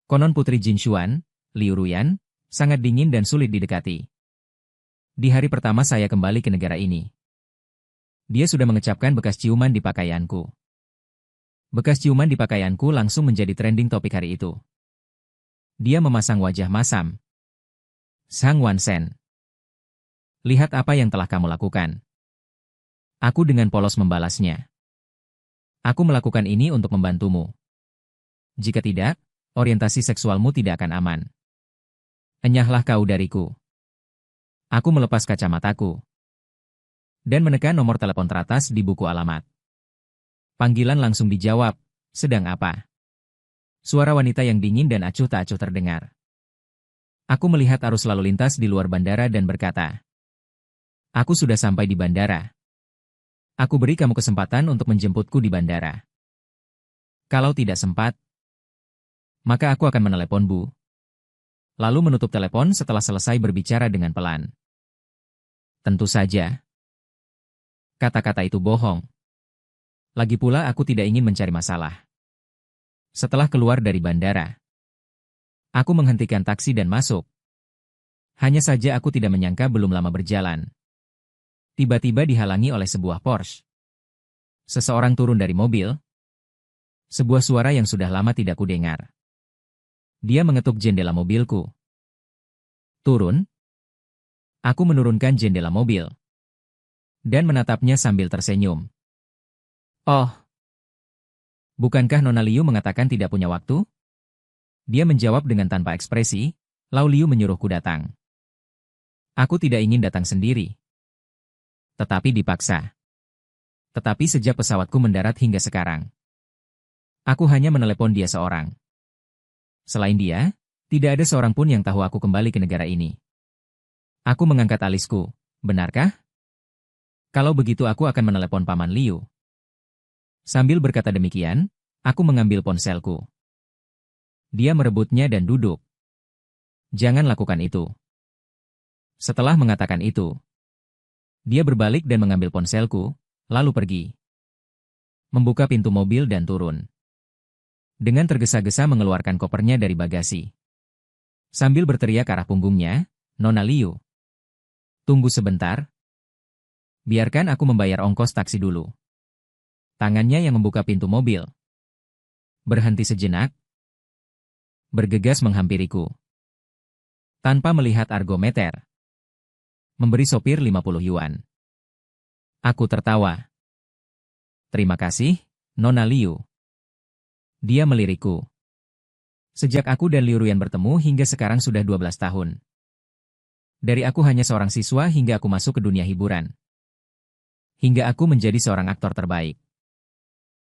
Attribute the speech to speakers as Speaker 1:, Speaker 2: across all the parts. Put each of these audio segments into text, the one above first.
Speaker 1: Konon Putri Jin Xuan, Liu Ruyan, sangat dingin dan sulit didekati. Di hari pertama saya kembali ke negara ini, dia sudah mengecapkan bekas ciuman di pakaianku. Bekas ciuman di pakaianku langsung menjadi trending topik hari itu. Dia memasang wajah masam. Sang Wansen, lihat apa yang telah kamu lakukan. Aku dengan polos membalasnya. Aku melakukan ini untuk membantumu. Jika tidak, orientasi seksualmu tidak akan aman. Enyahlah kau dariku. Aku melepas kacamataku dan menekan nomor telepon teratas di buku alamat. Panggilan langsung dijawab, sedang apa? Suara wanita yang dingin dan acuh tak acuh terdengar. Aku melihat arus lalu lintas di luar bandara dan berkata, aku sudah sampai di bandara. Aku beri kamu kesempatan untuk menjemputku di bandara. Kalau tidak sempat, maka aku akan menelepon Bu. Lalu menutup telepon setelah selesai berbicara dengan pelan. Tentu saja. Kata-kata itu bohong. Lagi pula aku tidak ingin mencari masalah. Setelah keluar dari bandara, aku menghentikan taksi dan masuk. Hanya saja aku tidak menyangka belum lama berjalan, tiba-tiba dihalangi oleh sebuah Porsche. Seseorang turun dari mobil. Sebuah suara yang sudah lama tidak kudengar. Dia mengetuk jendela mobilku. Turun. Aku menurunkan jendela mobil dan menatapnya sambil tersenyum. Oh, bukankah Nona Liu mengatakan tidak punya waktu? Dia menjawab dengan tanpa ekspresi, lalu Liu menyuruhku datang. Aku tidak ingin datang sendiri, tetapi dipaksa. Tetapi sejak pesawatku mendarat hingga sekarang, aku hanya menelepon dia seorang. Selain dia, tidak ada seorang pun yang tahu aku kembali ke negara ini. Aku mengangkat alisku, benarkah? Kalau begitu aku akan menelepon Paman Liu. Sambil berkata demikian, aku mengambil ponselku. Dia merebutnya dan duduk. Jangan lakukan itu. Setelah mengatakan itu, dia berbalik dan mengambil ponselku, lalu pergi. Membuka pintu mobil dan turun. Dengan tergesa-gesa mengeluarkan kopernya dari bagasi. Sambil berteriak ke arah punggungnya, Nona Liu. Tunggu sebentar. Biarkan aku membayar ongkos taksi dulu. Tangannya yang membuka pintu mobil. Berhenti sejenak. Bergegas menghampiriku. Tanpa melihat argometer. Memberi sopir 50 yuan. Aku tertawa. Terima kasih, Nona Liu. Dia melirikku. Sejak aku dan Liu Ruyan bertemu hingga sekarang sudah 12 tahun. Dari aku hanya seorang siswa hingga aku masuk ke dunia hiburan. Hingga aku menjadi seorang aktor terbaik.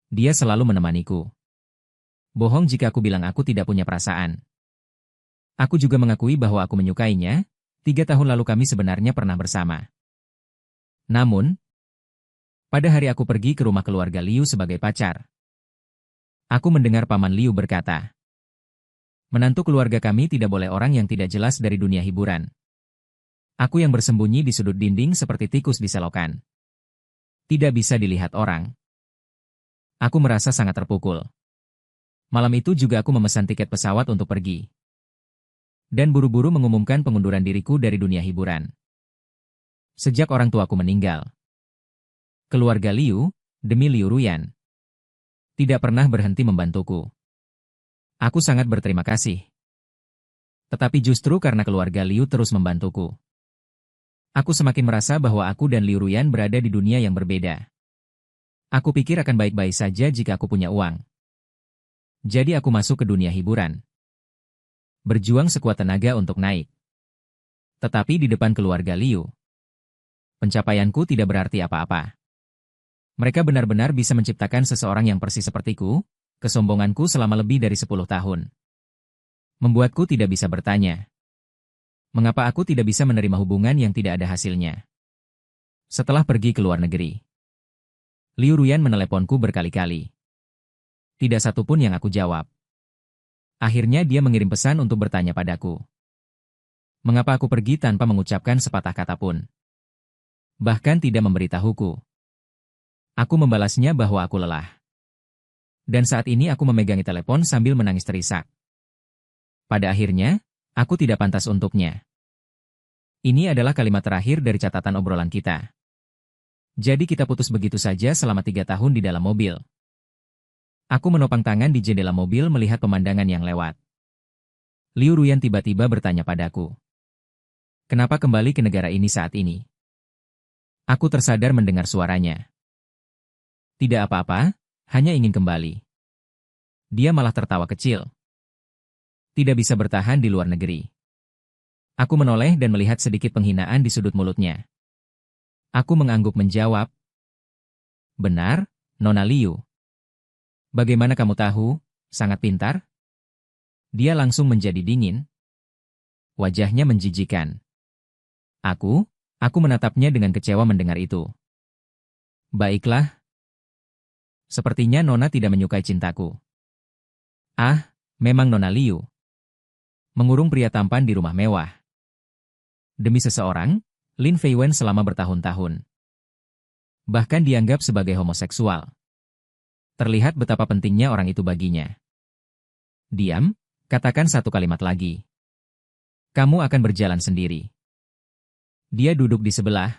Speaker 1: Dia selalu menemaniku. Bohong jika aku bilang aku tidak punya perasaan. Aku juga mengakui bahwa aku menyukainya. 3 tahun lalu kami sebenarnya pernah bersama. Namun, pada hari aku pergi ke rumah keluarga Liu sebagai pacar, aku mendengar Paman Liu berkata, menantu keluarga kami tidak boleh orang yang tidak jelas dari dunia hiburan. Aku yang bersembunyi di sudut dinding seperti tikus di selokan. Tidak bisa dilihat orang. Aku merasa sangat terpukul. Malam itu juga aku memesan tiket pesawat untuk pergi. Dan buru-buru mengumumkan pengunduran diriku dari dunia hiburan. Sejak orang tuaku meninggal, keluarga Liu, demi Liu Ruyan, tidak pernah berhenti membantuku. Aku sangat berterima kasih. Tetapi justru karena keluarga Liu terus membantuku, aku semakin merasa bahwa aku dan Liu Ruyan berada di dunia yang berbeda. Aku pikir akan baik-baik saja jika aku punya uang. Jadi aku masuk ke dunia hiburan. Berjuang sekuat tenaga untuk naik. Tetapi di depan keluarga Liu, pencapaianku tidak berarti apa-apa. Mereka benar-benar bisa menciptakan seseorang yang persis sepertiku. Kesombonganku selama lebih dari 10 tahun membuatku tidak bisa bertanya, mengapa aku tidak bisa menerima hubungan yang tidak ada hasilnya. Setelah pergi ke luar negeri, Liu Ruyan meneleponku berkali-kali. Tidak satu pun yang aku jawab. Akhirnya dia mengirim pesan untuk bertanya padaku. Mengapa aku pergi tanpa mengucapkan sepatah kata pun? Bahkan tidak memberitahuku. Aku membalasnya bahwa aku lelah. Dan saat ini aku memegangi telepon sambil menangis terisak. Pada akhirnya, aku tidak pantas untuknya. Ini adalah kalimat terakhir dari catatan obrolan kita. Jadi kita putus begitu saja selama 3 tahun di dalam mobil. Aku menopang tangan di jendela mobil melihat pemandangan yang lewat. Liu Ruyan tiba-tiba bertanya padaku. Kenapa kembali ke negara ini saat ini? Aku tersadar mendengar suaranya. Tidak apa-apa, hanya ingin kembali. Dia malah tertawa kecil. Tidak bisa bertahan di luar negeri. Aku menoleh dan melihat sedikit penghinaan di sudut mulutnya. Aku mengangguk menjawab. Benar, Nona Liu. Bagaimana kamu tahu? Sangat pintar? Dia langsung menjadi dingin. Wajahnya menjijikan. Aku menatapnya dengan kecewa mendengar itu. Baiklah. Sepertinya Nona tidak menyukai cintaku. Ah, memang Nona Liu. Mengurung pria tampan di rumah mewah. Demi seseorang, Lin Feiwen selama bertahun-tahun. Bahkan dianggap sebagai homoseksual. Terlihat betapa pentingnya orang itu baginya. Diam, katakan satu kalimat lagi. Kamu akan berjalan sendiri. Dia duduk di sebelah.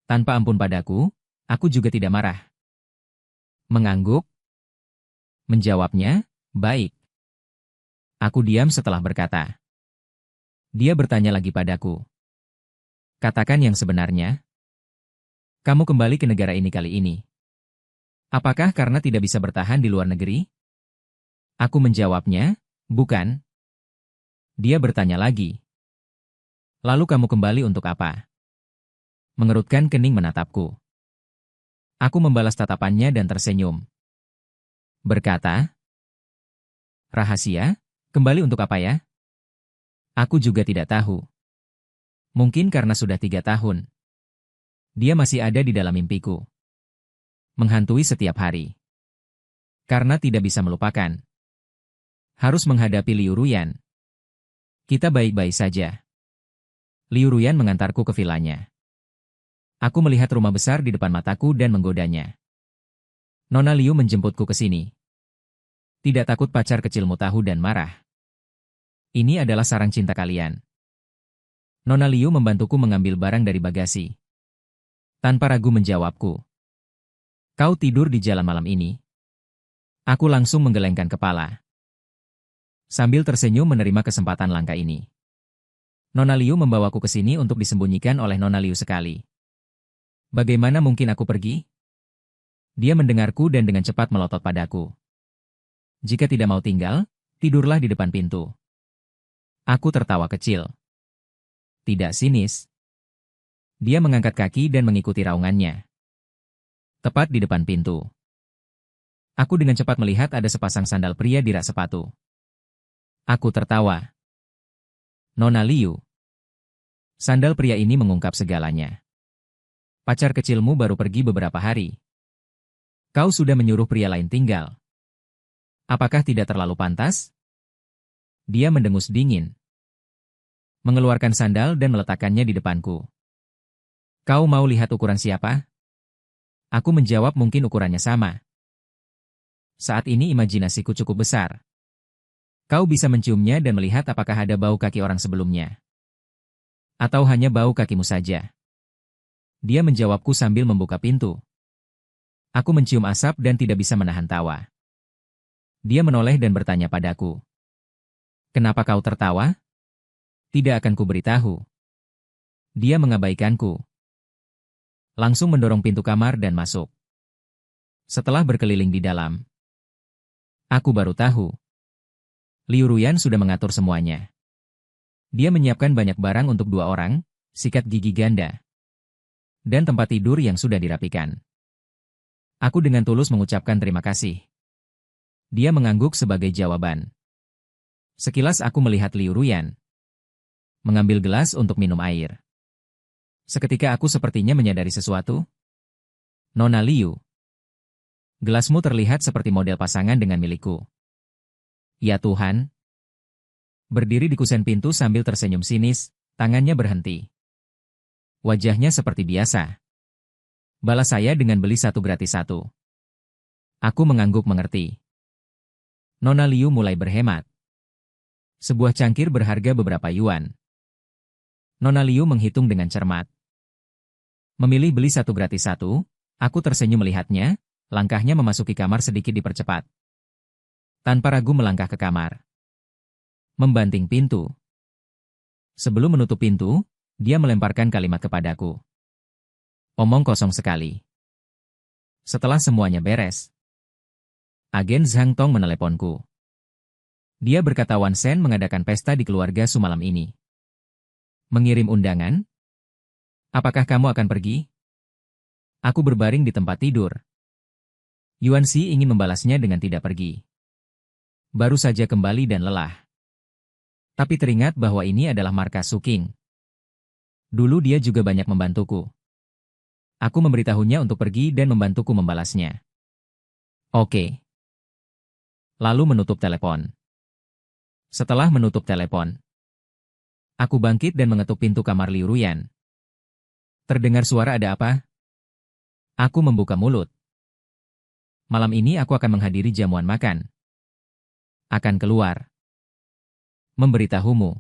Speaker 1: Tanpa ampun padaku, aku juga tidak marah. Mengangguk. Menjawabnya, baik. Aku diam setelah berkata. Dia bertanya lagi padaku. Katakan yang sebenarnya. Kamu kembali ke negara ini kali ini. Apakah karena tidak bisa bertahan di luar negeri? Aku menjawabnya, bukan. Dia bertanya lagi. Lalu kamu kembali untuk apa? Mengerutkan kening menatapku. Aku membalas tatapannya dan tersenyum. Berkata, rahasia, kembali untuk apa ya? Aku juga tidak tahu. Mungkin karena sudah 3 tahun. Dia masih ada di dalam mimpiku. Menghantui setiap hari. Karena tidak bisa melupakan. Harus menghadapi Liu Ruyan. Kita baik-baik saja. Liu Ruyan mengantarku ke vilanya. Aku melihat rumah besar di depan mataku dan menggodanya. Nona Liu menjemputku ke sini. Tidak takut pacar kecilmu tahu dan marah. Ini adalah sarang cinta kalian. Nona Liu membantuku mengambil barang dari bagasi. Tanpa ragu menjawabku. Kau tidur di jalan malam ini? Aku langsung menggelengkan kepala. Sambil tersenyum menerima kesempatan langka ini. Nona Liu membawaku ke sini untuk disembunyikan oleh Nona Liu sekali. Bagaimana mungkin aku pergi? Dia mendengarku dan dengan cepat melotot padaku. Jika tidak mau tinggal, tidurlah di depan pintu. Aku tertawa kecil. Tidak sinis. Dia mengangkat kaki dan mengikuti raungannya. Tepat di depan pintu. Aku dengan cepat melihat ada sepasang sandal pria di rak sepatu. Aku tertawa. Nona Liu. Sandal pria ini mengungkap segalanya. Pacar kecilmu baru pergi beberapa hari. Kau sudah menyuruh pria lain tinggal. Apakah tidak terlalu pantas? Dia mendengus dingin. Mengeluarkan sandal dan meletakkannya di depanku. Kau mau lihat ukuran siapa? Aku menjawab mungkin ukurannya sama. Saat ini imajinasiku cukup besar. Kau bisa menciumnya dan melihat apakah ada bau kaki orang sebelumnya. Atau hanya bau kakimu saja. Dia menjawabku sambil membuka pintu. Aku mencium asap dan tidak bisa menahan tawa. Dia menoleh dan bertanya padaku. Kenapa kau tertawa? Tidak akan kuberitahu. Dia mengabaikanku. Langsung mendorong pintu kamar dan masuk. Setelah berkeliling di dalam, aku baru tahu. Liu Ruyan sudah mengatur semuanya. Dia menyiapkan banyak barang untuk 2 orang, sikat gigi ganda, dan tempat tidur yang sudah dirapikan. Aku dengan tulus mengucapkan terima kasih. Dia mengangguk sebagai jawaban. Sekilas aku melihat Liu Ruyan mengambil gelas untuk minum air. Seketika aku sepertinya menyadari sesuatu. Nona Liu, gelasmu terlihat seperti model pasangan dengan milikku. Ya Tuhan. Berdiri di kusen pintu sambil tersenyum sinis, tangannya berhenti. Wajahnya seperti biasa. Balas saya dengan beli 1 gratis 1. Aku mengangguk mengerti. Nona Liu mulai berhemat. Sebuah cangkir berharga beberapa yuan. Nona Liu menghitung dengan cermat. Memilih beli satu gratis satu, aku tersenyum melihatnya, langkahnya memasuki kamar sedikit dipercepat. Tanpa ragu melangkah ke kamar. Membanting pintu. Sebelum menutup pintu, dia melemparkan kalimat kepadaku. Omong kosong sekali. Setelah semuanya beres, agen Zhang Tong meneleponku. Dia berkata Wan Shen mengadakan pesta di keluarga Su malam ini. Mengirim undangan? Apakah kamu akan pergi? Aku berbaring di tempat tidur. Yuan Xi ingin membalasnya dengan tidak pergi. Baru saja kembali dan lelah. Tapi teringat bahwa ini adalah markas Su King. Dulu dia juga banyak membantuku. Aku memberitahunya untuk pergi dan membantuku membalasnya. Oke. Lalu menutup telepon. Setelah menutup telepon, aku bangkit dan mengetuk pintu kamar Liu Ruyan. Terdengar suara ada apa? Aku membuka mulut. Malam ini aku akan menghadiri jamuan makan. Akan keluar. Memberitahumu.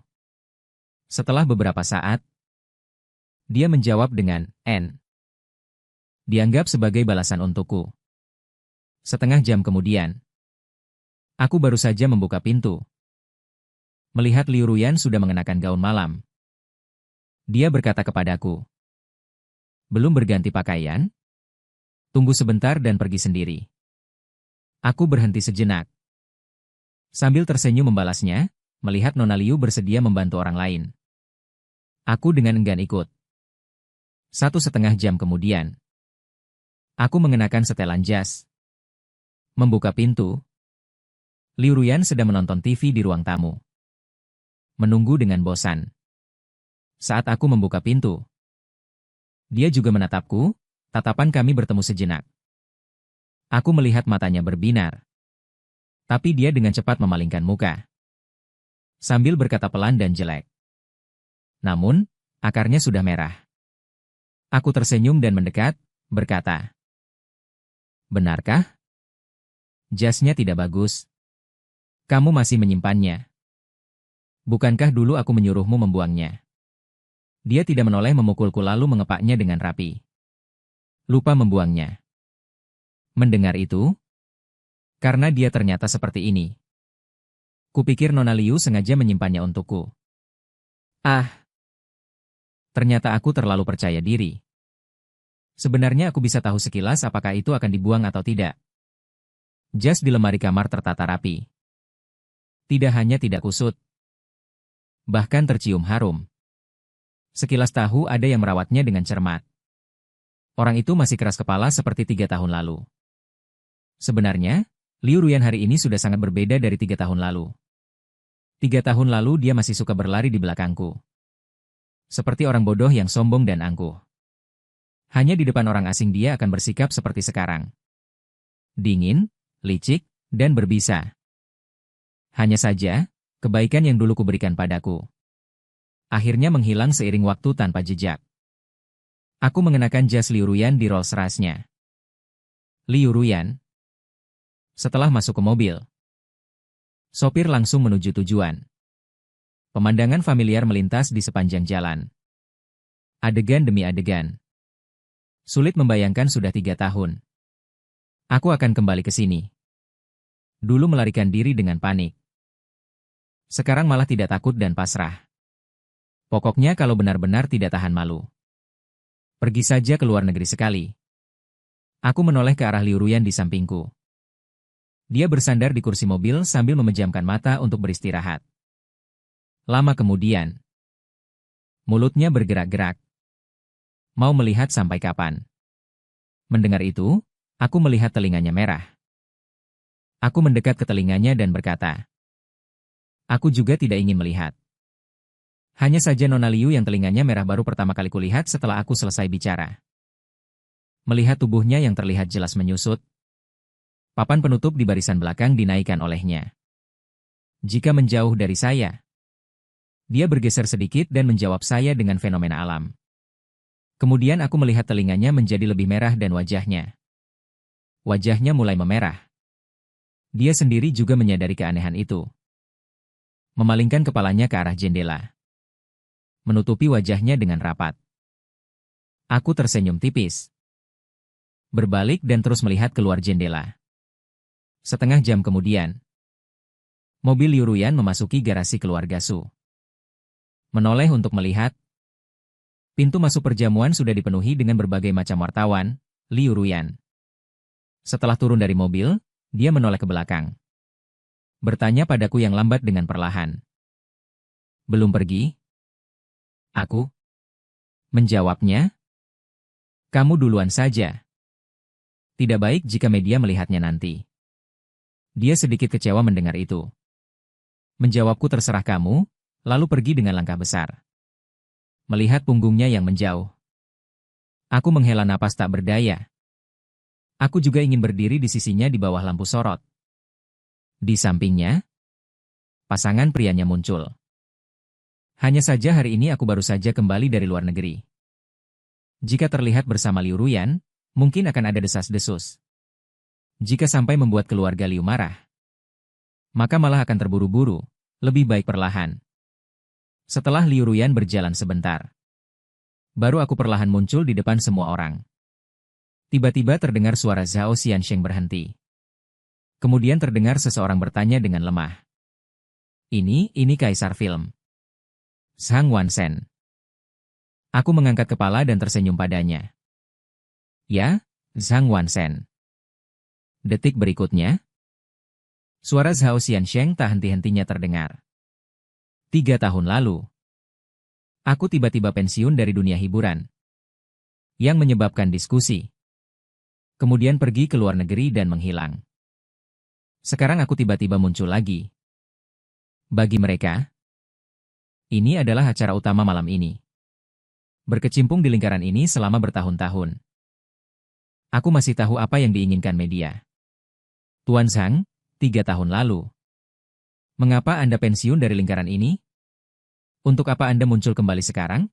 Speaker 1: Setelah beberapa saat, dia menjawab dengan N. Dianggap sebagai balasan untukku. Setengah jam kemudian, aku baru saja membuka pintu. Melihat Liu Ruyan sudah mengenakan gaun malam. Dia berkata kepadaku, belum berganti pakaian? Tunggu sebentar dan pergi sendiri. Aku berhenti sejenak. Sambil tersenyum membalasnya, melihat Nona Liu bersedia membantu orang lain. Aku dengan enggan ikut. 1,5 jam kemudian, aku mengenakan setelan jas. Membuka pintu. Liu Ruyan sedang menonton TV di ruang tamu. Menunggu dengan bosan. Saat aku membuka pintu, dia juga menatapku, tatapan kami bertemu sejenak. Aku melihat matanya berbinar. Tapi dia dengan cepat memalingkan muka. Sambil berkata pelan dan jelek. Namun, akarnya sudah merah. Aku tersenyum dan mendekat, berkata, benarkah? Jasnya tidak bagus. Kamu masih menyimpannya. Bukankah dulu aku menyuruhmu membuangnya? Dia tidak menoleh memukulku lalu mengepaknya dengan rapi. Lupa membuangnya. Mendengar itu, karena dia ternyata seperti ini. Kupikir Nona Liu sengaja menyimpannya untukku. Ah! Ternyata aku terlalu percaya diri. Sebenarnya aku bisa tahu sekilas apakah itu akan dibuang atau tidak. Jas di lemari kamar tertata rapi. Tidak hanya tidak kusut, bahkan tercium harum. Sekilas tahu ada yang merawatnya dengan cermat. Orang itu masih keras kepala seperti 3 tahun lalu. Sebenarnya, Liu Ruyan hari ini sudah sangat berbeda dari 3 tahun lalu. 3 tahun lalu dia masih suka berlari di belakangku. Seperti orang bodoh yang sombong dan angkuh. Hanya di depan orang asing dia akan bersikap seperti sekarang. Dingin, licik, dan berbisa. Hanya saja, kebaikan yang dulu kuberikan padaku akhirnya menghilang seiring waktu tanpa jejak. Aku mengenakan jas Liu Ruyan di Rolls Royce-nya. Liu Ruyan. Setelah masuk ke mobil, sopir langsung menuju tujuan. Pemandangan familiar melintas di sepanjang jalan. Adegan demi adegan. Sulit membayangkan sudah 3 tahun. Aku akan kembali ke sini. Dulu melarikan diri dengan panik. Sekarang malah tidak takut dan pasrah. Pokoknya kalau benar-benar tidak tahan malu. Pergi saja ke luar negeri sekali. Aku menoleh ke arah Liu Ruyan di sampingku. Dia bersandar di kursi mobil sambil memejamkan mata untuk beristirahat. Lama kemudian, mulutnya bergerak-gerak. Mau melihat sampai kapan? Mendengar itu, aku melihat telinganya merah. Aku mendekat ke telinganya dan berkata, aku juga tidak ingin melihat. Hanya saja Nona Liu yang telinganya merah baru pertama kali kulihat setelah aku selesai bicara. Melihat tubuhnya yang terlihat jelas menyusut, papan penutup di barisan belakang dinaikkan olehnya. Jika menjauh dari saya, dia bergeser sedikit dan menjawab saya dengan fenomena alam. Kemudian aku melihat telinganya menjadi lebih merah dan wajahnya. Wajahnya mulai memerah. Dia sendiri juga menyadari keanehan itu. memalingkan kepalanya ke arah jendela. Menutupi wajahnya dengan rapat. Aku tersenyum tipis. Berbalik dan terus melihat keluar jendela. Setengah jam kemudian, mobil Liu Ruyan memasuki garasi keluarga Su. Menoleh untuk melihat, pintu masuk perjamuan sudah dipenuhi dengan berbagai macam wartawan, Liu Ruyan. Setelah turun dari mobil, dia menoleh ke belakang. Bertanya padaku yang lambat dengan perlahan. Belum pergi? Aku menjawabnya. Kamu duluan saja. Tidak baik jika media melihatnya nanti. Dia sedikit kecewa mendengar itu. Menjawabku terserah kamu, lalu pergi dengan langkah besar. Melihat punggungnya yang menjauh. Aku menghela napas tak berdaya. Aku juga ingin berdiri di sisinya di bawah lampu sorot. Di sampingnya, pasangan prianya muncul. Hanya saja hari ini aku baru saja kembali dari luar negeri. Jika terlihat bersama Liu Ruyan, mungkin akan ada desas-desus. Jika sampai membuat keluarga Liu marah, maka malah akan terburu-buru, lebih baik perlahan. Setelah Liu Ruyan berjalan sebentar, baru aku perlahan muncul di depan semua orang. Tiba-tiba terdengar suara Zhao Xiansheng berhenti. Kemudian terdengar seseorang bertanya dengan lemah. Ini kaisar film. Zhang Wansen. Aku mengangkat kepala dan tersenyum padanya. Ya, Zhang Wansen. Detik berikutnya, suara Zhao Xiansheng tak henti-hentinya terdengar. 3 tahun lalu, aku tiba-tiba pensiun dari dunia hiburan. Yang menyebabkan diskusi. Kemudian pergi ke luar negeri dan menghilang. Sekarang aku tiba-tiba muncul lagi. Bagi mereka, ini adalah acara utama malam ini. Berkecimpung di lingkaran ini selama bertahun-tahun. Aku masih tahu apa yang diinginkan media. Tuan Zhang, 3 tahun lalu. Mengapa Anda pensiun dari lingkaran ini? Untuk apa Anda muncul kembali sekarang?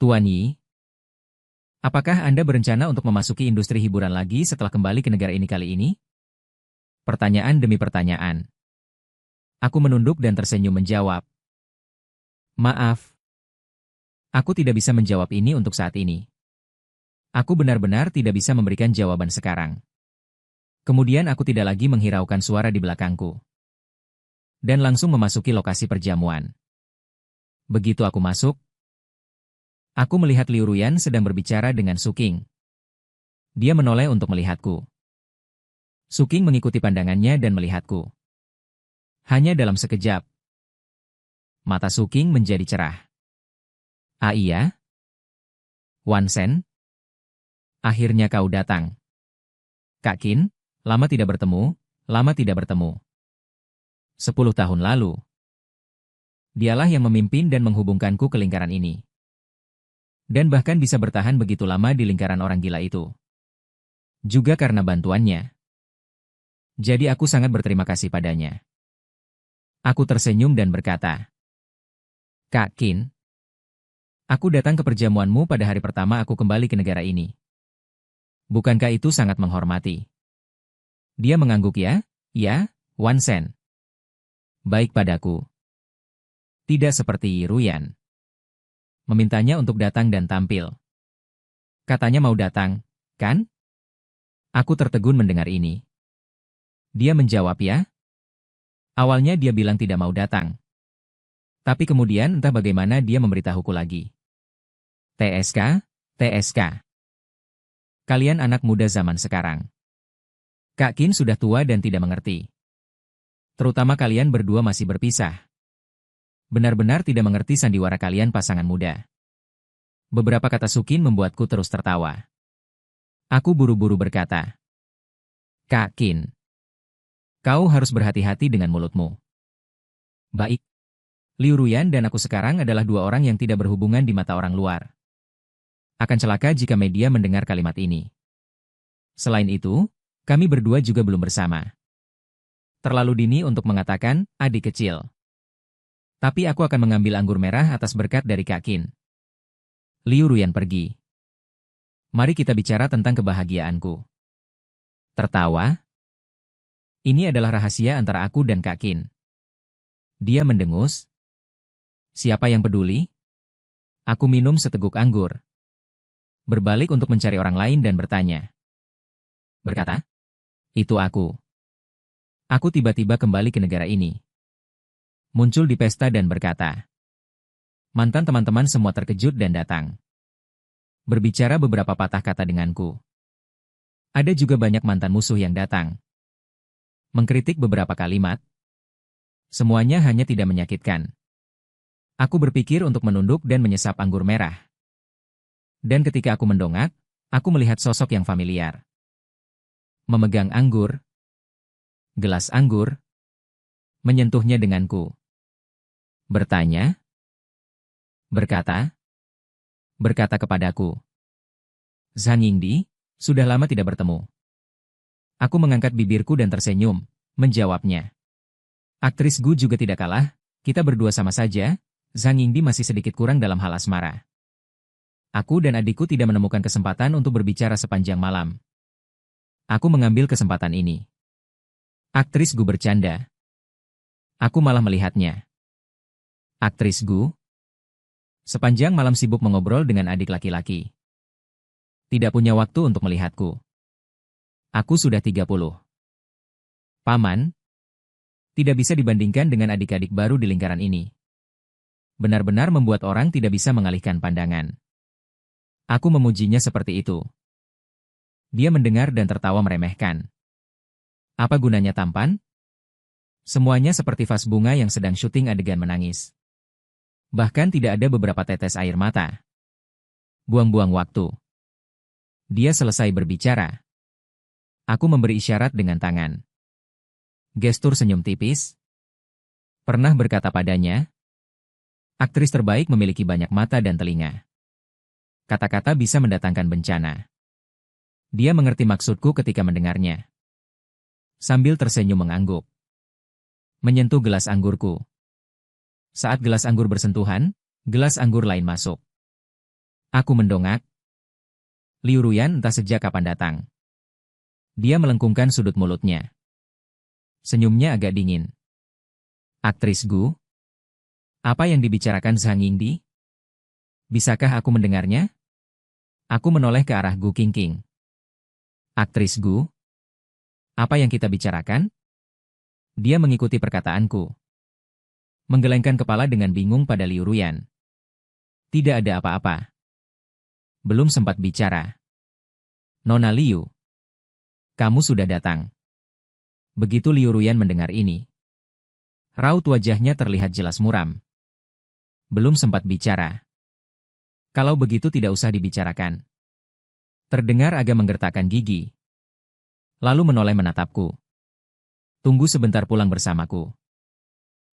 Speaker 1: Tuan Yi, apakah Anda berencana untuk memasuki industri hiburan lagi setelah kembali ke negara ini kali ini? Pertanyaan demi pertanyaan. Aku menunduk dan tersenyum menjawab. Maaf. Aku tidak bisa menjawab ini untuk saat ini. Aku benar-benar tidak bisa memberikan jawaban sekarang. Kemudian aku tidak lagi menghiraukan suara di belakangku. Dan langsung memasuki lokasi perjamuan. Begitu aku masuk, aku melihat Liu Ruyan sedang berbicara dengan Su Qing. Dia menoleh untuk melihatku. Su Qing mengikuti pandangannya dan melihatku. Hanya dalam sekejap. Mata Su Qing menjadi cerah. Ah iya? Wansen? Akhirnya kau datang. Kak Qin, lama tidak bertemu, lama tidak bertemu. 10 tahun lalu. Dialah yang memimpin dan menghubungkanku ke lingkaran ini. Dan bahkan bisa bertahan begitu lama di lingkaran orang gila itu. Juga karena bantuannya. Jadi aku sangat berterima kasih padanya. Aku tersenyum dan berkata, Kak Qin, aku datang ke perjamuanmu pada hari pertama aku kembali ke negara ini. Bukankah itu sangat menghormati? Dia mengangguk ya, Wansen. Baik padaku. Tidak seperti Ruyan. Memintanya untuk datang dan tampil. Katanya mau datang, kan? Aku tertegun mendengar ini. Dia menjawab ya. Awalnya dia bilang tidak mau datang. Tapi kemudian entah bagaimana dia memberitahuku lagi. TSK. Kalian anak muda zaman sekarang. Kak Qin sudah tua dan tidak mengerti. Terutama kalian berdua masih berpisah. Benar-benar tidak mengerti sandiwara kalian pasangan muda. Beberapa kata Su Qing membuatku terus tertawa. Aku buru-buru berkata. Kak Qin. Kau harus berhati-hati dengan mulutmu. Baik. Liu Ruyan dan aku sekarang adalah 2 orang yang tidak berhubungan di mata orang luar. Akan celaka jika media mendengar kalimat ini. Selain itu, kami berdua juga belum bersama. Terlalu dini untuk mengatakan, adik kecil. Tapi aku akan mengambil anggur merah atas berkat dari Kak Qin. Liu Ruyan pergi. Mari kita bicara tentang kebahagiaanku. Tertawa. Ini adalah rahasia antara aku dan Kak Qin. Dia mendengus. Siapa yang peduli? Aku minum seteguk anggur. Berbalik untuk mencari orang lain dan bertanya. Berkata, itu aku. Aku tiba-tiba kembali ke negara ini. Muncul di pesta dan berkata. Mantan teman-teman semua terkejut dan datang. Berbicara beberapa patah kata denganku. Ada juga banyak mantan musuh yang datang. Mengkritik beberapa kalimat. Semuanya hanya tidak menyakitkan. Aku berpikir untuk menunduk dan menyesap anggur merah. Dan ketika aku mendongak, aku melihat sosok yang familiar. Memegang anggur, gelas anggur, menyentuhnya denganku. Bertanya, berkata kepadaku. Zhang Yingdi, sudah lama tidak bertemu. Aku mengangkat bibirku dan tersenyum, menjawabnya. Aktris Gu juga tidak kalah, kita berdua sama saja. Zhang Yingdi masih sedikit kurang dalam hal asmara. Aku dan adikku tidak menemukan kesempatan untuk berbicara sepanjang malam. Aku mengambil kesempatan ini. Aktris Gu bercanda. Aku malah melihatnya. Aktris Gu? Sepanjang malam sibuk mengobrol dengan adik laki-laki. Tidak punya waktu untuk melihatku. Aku sudah 30. Paman? Tidak bisa dibandingkan dengan adik-adik baru di lingkaran ini. Benar-benar membuat orang tidak bisa mengalihkan pandangan. Aku memujinya seperti itu. Dia mendengar dan tertawa meremehkan. Apa gunanya tampan? Semuanya seperti vas bunga yang sedang syuting adegan menangis. Bahkan tidak ada beberapa tetes air mata. Buang-buang waktu. Dia selesai berbicara. Aku memberi isyarat dengan tangan. Gestur senyum tipis. Pernah berkata padanya, aktris terbaik memiliki banyak mata dan telinga. Kata-kata bisa mendatangkan bencana. Dia mengerti maksudku ketika mendengarnya. Sambil tersenyum mengangguk. Menyentuh gelas anggurku. Saat gelas anggur bersentuhan, gelas anggur lain masuk. Aku mendongak. Liu Ruyan entah sejak kapan datang. Dia melengkungkan sudut mulutnya. Senyumnya agak dingin. Aktris Gu? Apa yang dibicarakan Zhang Yingdi? Bisakah aku mendengarnya? Aku menoleh ke arah Gu Qingqing. Aktris Gu? Apa yang kita bicarakan? Dia mengikuti perkataanku. Menggelengkan kepala dengan bingung pada Liu Ruyan. Tidak ada apa-apa. Belum sempat bicara. Nona Liu. Kamu sudah datang. Begitu Liu Ruyan mendengar ini. Raut wajahnya terlihat jelas muram. Belum sempat bicara. Kalau begitu tidak usah dibicarakan. Terdengar agak menggertakkan gigi. Lalu menoleh menatapku. Tunggu sebentar pulang bersamaku.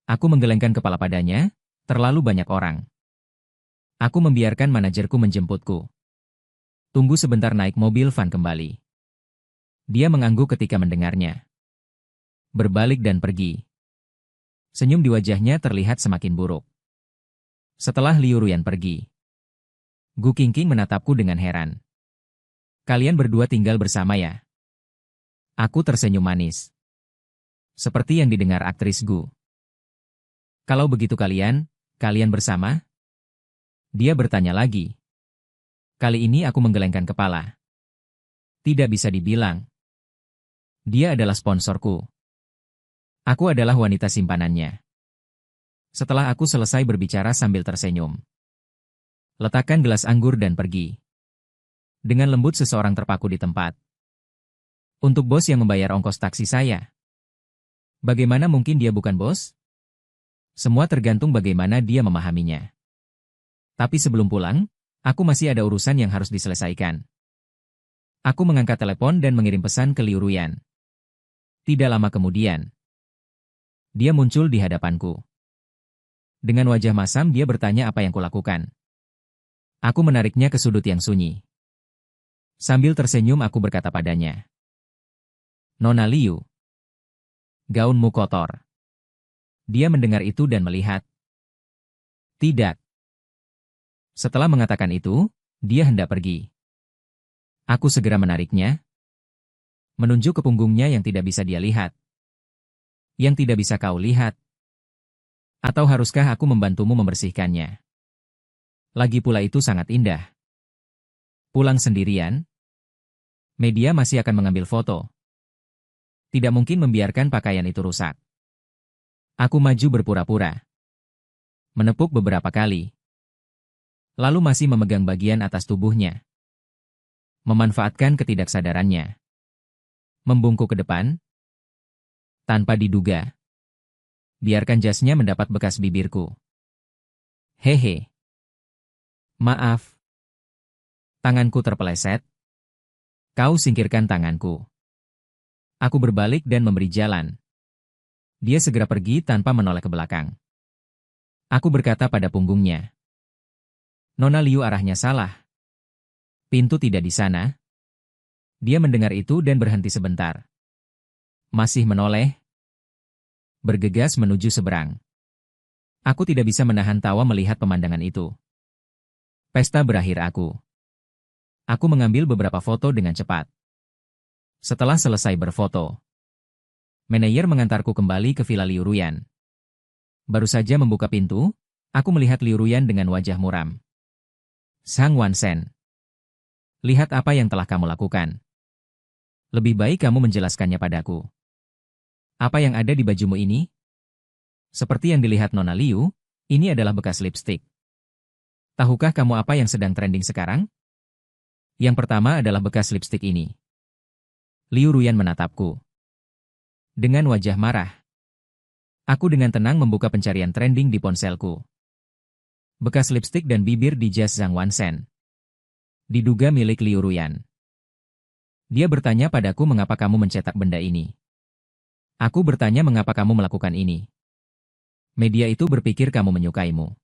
Speaker 1: Aku menggelengkan kepala padanya, terlalu banyak orang. Aku membiarkan manajerku menjemputku. Tunggu sebentar naik mobil van kembali. Dia mengangguk ketika mendengarnya. Berbalik dan pergi. Senyum di wajahnya terlihat semakin buruk. Setelah Liu Ruyan pergi, Gu Qingqing menatapku dengan heran. Kalian berdua tinggal bersama ya? Aku tersenyum manis. Seperti yang didengar aktris Gu. Kalau begitu kalian bersama? Dia bertanya lagi. Kali ini aku menggelengkan kepala. Tidak bisa dibilang. Dia adalah sponsorku. Aku adalah wanita simpanannya. Setelah aku selesai berbicara sambil tersenyum. Letakkan gelas anggur dan pergi. Dengan lembut seseorang terpaku di tempat. Untuk bos yang membayar ongkos taksi saya. Bagaimana mungkin dia bukan bos? Semua tergantung bagaimana dia memahaminya. Tapi sebelum pulang, aku masih ada urusan yang harus diselesaikan. Aku mengangkat telepon dan mengirim pesan ke Liu Ruyan. Tidak lama kemudian, dia muncul di hadapanku. Dengan wajah masam dia bertanya apa yang kulakukan. Aku menariknya ke sudut yang sunyi. Sambil tersenyum aku berkata padanya. Nona Liu. Gaunmu kotor. Dia mendengar itu dan melihat. Tidak. Setelah mengatakan itu, dia hendak pergi. Aku segera menariknya. Menunjuk ke punggungnya yang tidak bisa dia lihat. Yang tidak bisa kau lihat. Atau haruskah aku membantumu membersihkannya? Lagi pula itu sangat indah. Pulang sendirian? Media masih akan mengambil foto. Tidak mungkin membiarkan pakaian itu rusak. Aku maju berpura-pura. Menepuk beberapa kali. Lalu masih memegang bagian atas tubuhnya. Memanfaatkan ketidaksadarannya. Membungkuk ke depan. Tanpa diduga. Biarkan jasnya mendapat bekas bibirku. Hehe. Maaf. Tanganku terpeleset. Kau singkirkan tanganku. Aku berbalik dan memberi jalan. Dia segera pergi tanpa menoleh ke belakang. Aku berkata pada punggungnya. Nona Liu, arahnya salah. Pintu tidak di sana. Dia mendengar itu dan berhenti sebentar. Masih menoleh. Bergegas menuju seberang. Aku tidak bisa menahan tawa melihat pemandangan itu. Pesta berakhir aku. Aku mengambil beberapa foto dengan cepat. Setelah selesai berfoto, manajer mengantarku kembali ke Villa Liu Ruyan. Baru saja membuka pintu, aku melihat Liu Ruyan dengan wajah muram. Zhang Wanzhen, lihat apa yang telah kamu lakukan. Lebih baik kamu menjelaskannya padaku. Apa yang ada di bajumu ini? Seperti yang dilihat Nona Liu, ini adalah bekas lipstik. Tahukah kamu apa yang sedang trending sekarang? Yang pertama adalah bekas lipstik ini. Liu Ruyan menatapku. Dengan wajah marah. Aku dengan tenang membuka pencarian trending di ponselku. Bekas lipstik dan bibir di jas Zhang Wanzhen. Diduga milik Liu Ruyan. Dia bertanya padaku mengapa kamu mencetak benda ini. Aku bertanya mengapa kamu melakukan ini. Media itu berpikir kamu menyukaimu.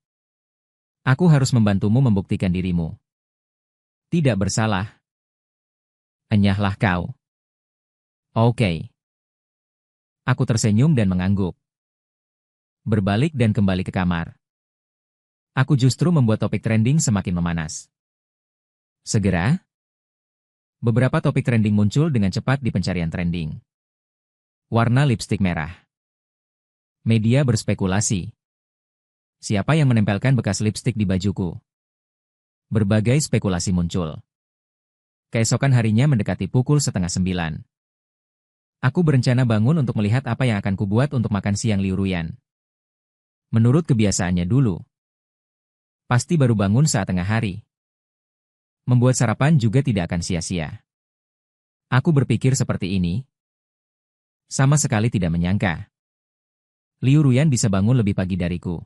Speaker 1: Aku harus membantumu membuktikan dirimu. Tidak bersalah. Enyahlah kau. Oke. Aku tersenyum dan mengangguk. Berbalik dan kembali ke kamar. Aku justru membuat topik trending semakin memanas. Segera, beberapa topik trending muncul dengan cepat di pencarian trending. Warna lipstik merah. Media berspekulasi. Siapa yang menempelkan bekas lipstik di bajuku? Berbagai spekulasi muncul. Keesokan harinya mendekati pukul 8:30. Aku berencana bangun untuk melihat apa yang akan kubuat untuk makan siang Liu Ruyan. Menurut kebiasaannya dulu. Pasti baru bangun saat tengah hari. Membuat sarapan juga tidak akan sia-sia. Aku berpikir seperti ini. Sama sekali tidak menyangka. Liu Ruyan bisa bangun lebih pagi dariku.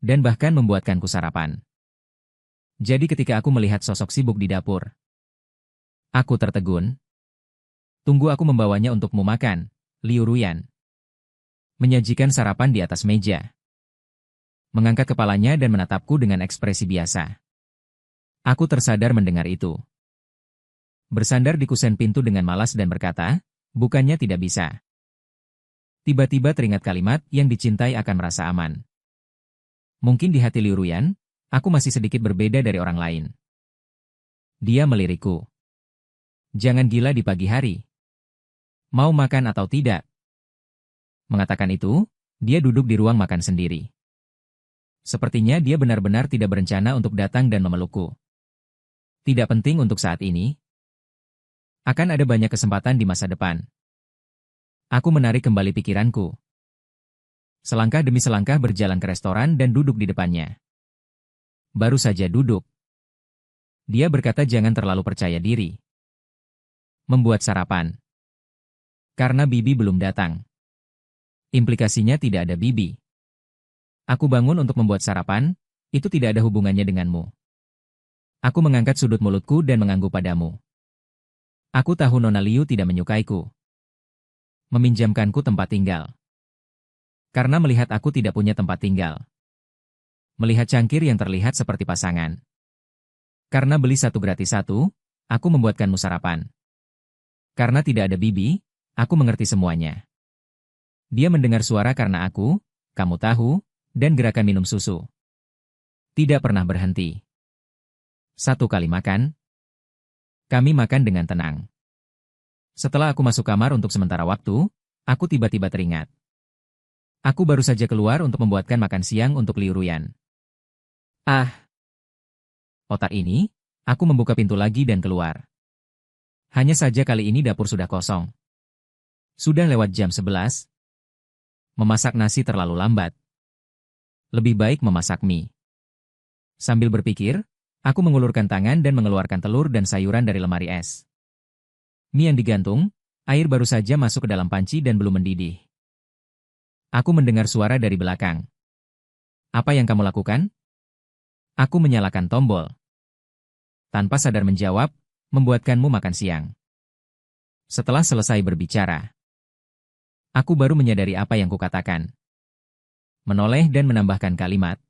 Speaker 1: Dan bahkan membuatkanku sarapan. Jadi ketika aku melihat sosok sibuk di dapur, aku tertegun. Tunggu, aku membawanya untukmu makan, Liu Ruyan. Menyajikan sarapan di atas meja. Mengangkat kepalanya dan menatapku dengan ekspresi biasa. Aku tersadar mendengar itu. Bersandar di kusen pintu dengan malas dan berkata, bukannya tidak bisa. Tiba-tiba teringat kalimat yang dicintai akan merasa aman. Mungkin di hati Liu Ruyan, aku masih sedikit berbeda dari orang lain. Dia melirikku. Jangan gila di pagi hari. Mau makan atau tidak? Mengatakan itu, dia duduk di ruang makan sendiri. Sepertinya dia benar-benar tidak berencana untuk datang dan memelukku. Tidak penting untuk saat ini. Akan ada banyak kesempatan di masa depan. Aku menarik kembali pikiranku. Selangkah demi selangkah berjalan ke restoran dan duduk di depannya. Baru saja duduk. Dia berkata jangan terlalu percaya diri. Membuat sarapan. Karena Bibi belum datang. Implikasinya tidak ada Bibi. Aku bangun untuk membuat sarapan, itu tidak ada hubungannya denganmu. Aku mengangkat sudut mulutku dan mengangguk padamu. Aku tahu Nona Liu tidak menyukaiku. Meminjamkanku tempat tinggal. Karena melihat aku tidak punya tempat tinggal. Melihat cangkir yang terlihat seperti pasangan. Karena beli satu gratis satu, aku membuatkanmu sarapan. Karena tidak ada Bibi, aku mengerti semuanya. Dia mendengar suara karena aku, kamu tahu, dan gerakan minum susu. Tidak pernah berhenti. Satu kali makan, kami makan dengan tenang. Setelah aku masuk kamar untuk sementara waktu, aku tiba-tiba teringat. Aku baru saja keluar untuk membuatkan makan siang untuk Liu Ruyan. Ah, otak ini, aku membuka pintu lagi dan keluar. Hanya saja kali ini dapur sudah kosong. Sudah lewat jam 11. Memasak nasi terlalu lambat. Lebih baik memasak mie. Sambil berpikir, aku mengulurkan tangan dan mengeluarkan telur dan sayuran dari lemari es. Mie yang digantung, air baru saja masuk ke dalam panci dan belum mendidih. Aku mendengar suara dari belakang. Apa yang kamu lakukan? Aku menyalakan tombol. Tanpa sadar menjawab, membuatkanmu makan siang. Setelah selesai berbicara, aku baru menyadari apa yang kukatakan. Menoleh dan menambahkan kalimat.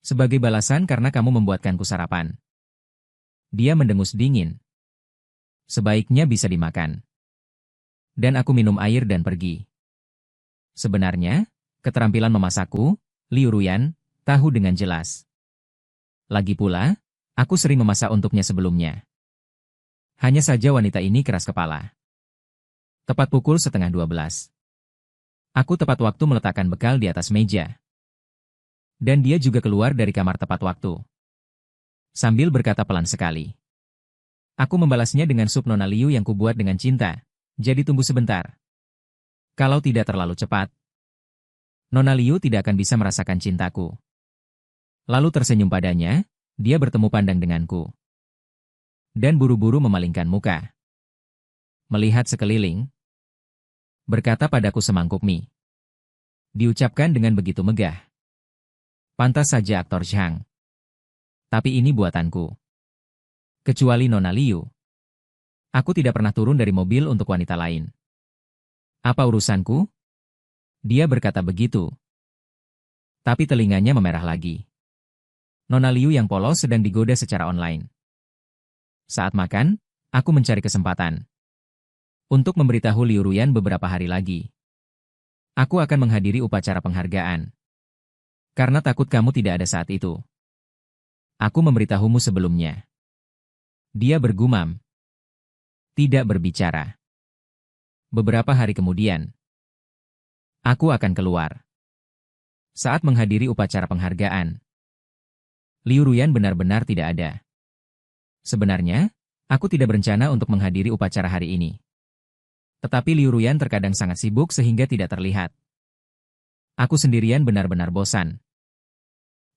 Speaker 1: Sebagai balasan karena kamu membuatkanku sarapan. Dia mendengus dingin. Sebaiknya bisa dimakan. Dan aku minum air dan pergi. Sebenarnya, keterampilan memasakku, Liu Ruyan, tahu dengan jelas. Lagi pula, aku sering memasak untuknya sebelumnya. Hanya saja wanita ini keras kepala. Tepat pukul 11:30. Aku tepat waktu meletakkan bekal di atas meja. Dan dia juga keluar dari kamar tepat waktu. Sambil berkata pelan sekali. Aku membalasnya dengan sup Nona Liu yang kubuat dengan cinta. Jadi tunggu sebentar. Kalau tidak terlalu cepat, Nona Liu tidak akan bisa merasakan cintaku. Lalu tersenyum padanya, dia bertemu pandang denganku. Dan buru-buru memalingkan muka. Melihat sekeliling, berkata padaku semangkuk mie. Diucapkan dengan begitu megah. Pantas saja aktor Zhang. Tapi ini buatanku. Kecuali Nona Liu. Aku tidak pernah turun dari mobil untuk wanita lain. Apa urusanku? Dia berkata begitu. Tapi telinganya memerah lagi. Nona Liu yang polos sedang digoda secara online. Saat makan, aku mencari kesempatan untuk memberitahu Liu Ruyan beberapa hari lagi. Aku akan menghadiri upacara penghargaan. Karena takut kamu tidak ada saat itu. Aku memberitahumu sebelumnya. Dia bergumam. Tidak berbicara. Beberapa hari kemudian, aku akan keluar. Saat menghadiri upacara penghargaan, Liu Ruyan benar-benar tidak ada. Sebenarnya, aku tidak berencana untuk menghadiri upacara hari ini. Tetapi Liu Ruyan terkadang sangat sibuk sehingga tidak terlihat. Aku sendirian benar-benar bosan.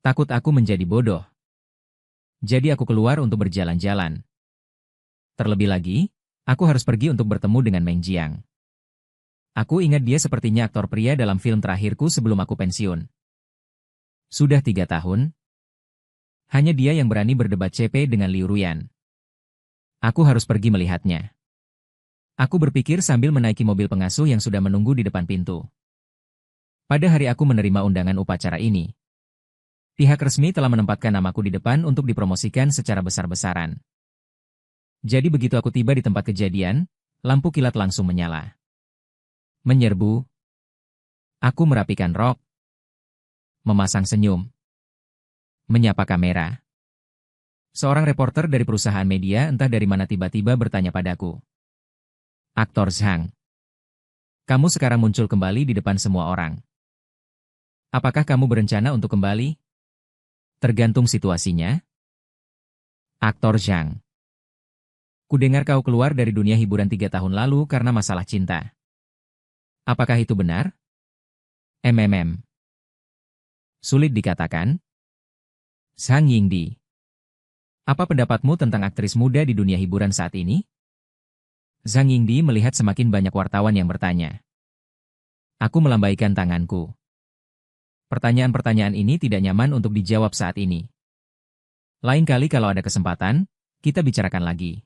Speaker 1: Takut aku menjadi bodoh. Jadi aku keluar untuk berjalan-jalan. Terlebih lagi, aku harus pergi untuk bertemu dengan Meng Jiang. Aku ingat dia sepertinya aktor pria dalam film terakhirku sebelum aku pensiun. Sudah 3 tahun. Hanya dia yang berani berdebat CP dengan Liu Ruyan. Aku harus pergi melihatnya. Aku berpikir sambil menaiki mobil pengasuh yang sudah menunggu di depan pintu. Pada hari aku menerima undangan upacara ini, pihak resmi telah menempatkan namaku di depan untuk dipromosikan secara besar-besaran. Jadi begitu aku tiba di tempat kejadian, lampu kilat langsung menyala. Menyerbu. Aku merapikan rok. Memasang senyum. Menyapa kamera. Seorang reporter dari perusahaan media entah dari mana tiba-tiba bertanya padaku. Aktor Zhang. Kamu sekarang muncul kembali di depan semua orang. Apakah kamu berencana untuk kembali? Tergantung situasinya. Aktor Zhang. Kudengar kau keluar dari dunia hiburan 3 tahun lalu karena masalah cinta. Apakah itu benar? Sulit dikatakan. Zhang Yingdi. Apa pendapatmu tentang aktris muda di dunia hiburan saat ini? Zhang Yingdi melihat semakin banyak wartawan yang bertanya. Aku melambaikan tanganku. Pertanyaan-pertanyaan ini tidak nyaman untuk dijawab saat ini. Lain kali kalau ada kesempatan, kita bicarakan lagi.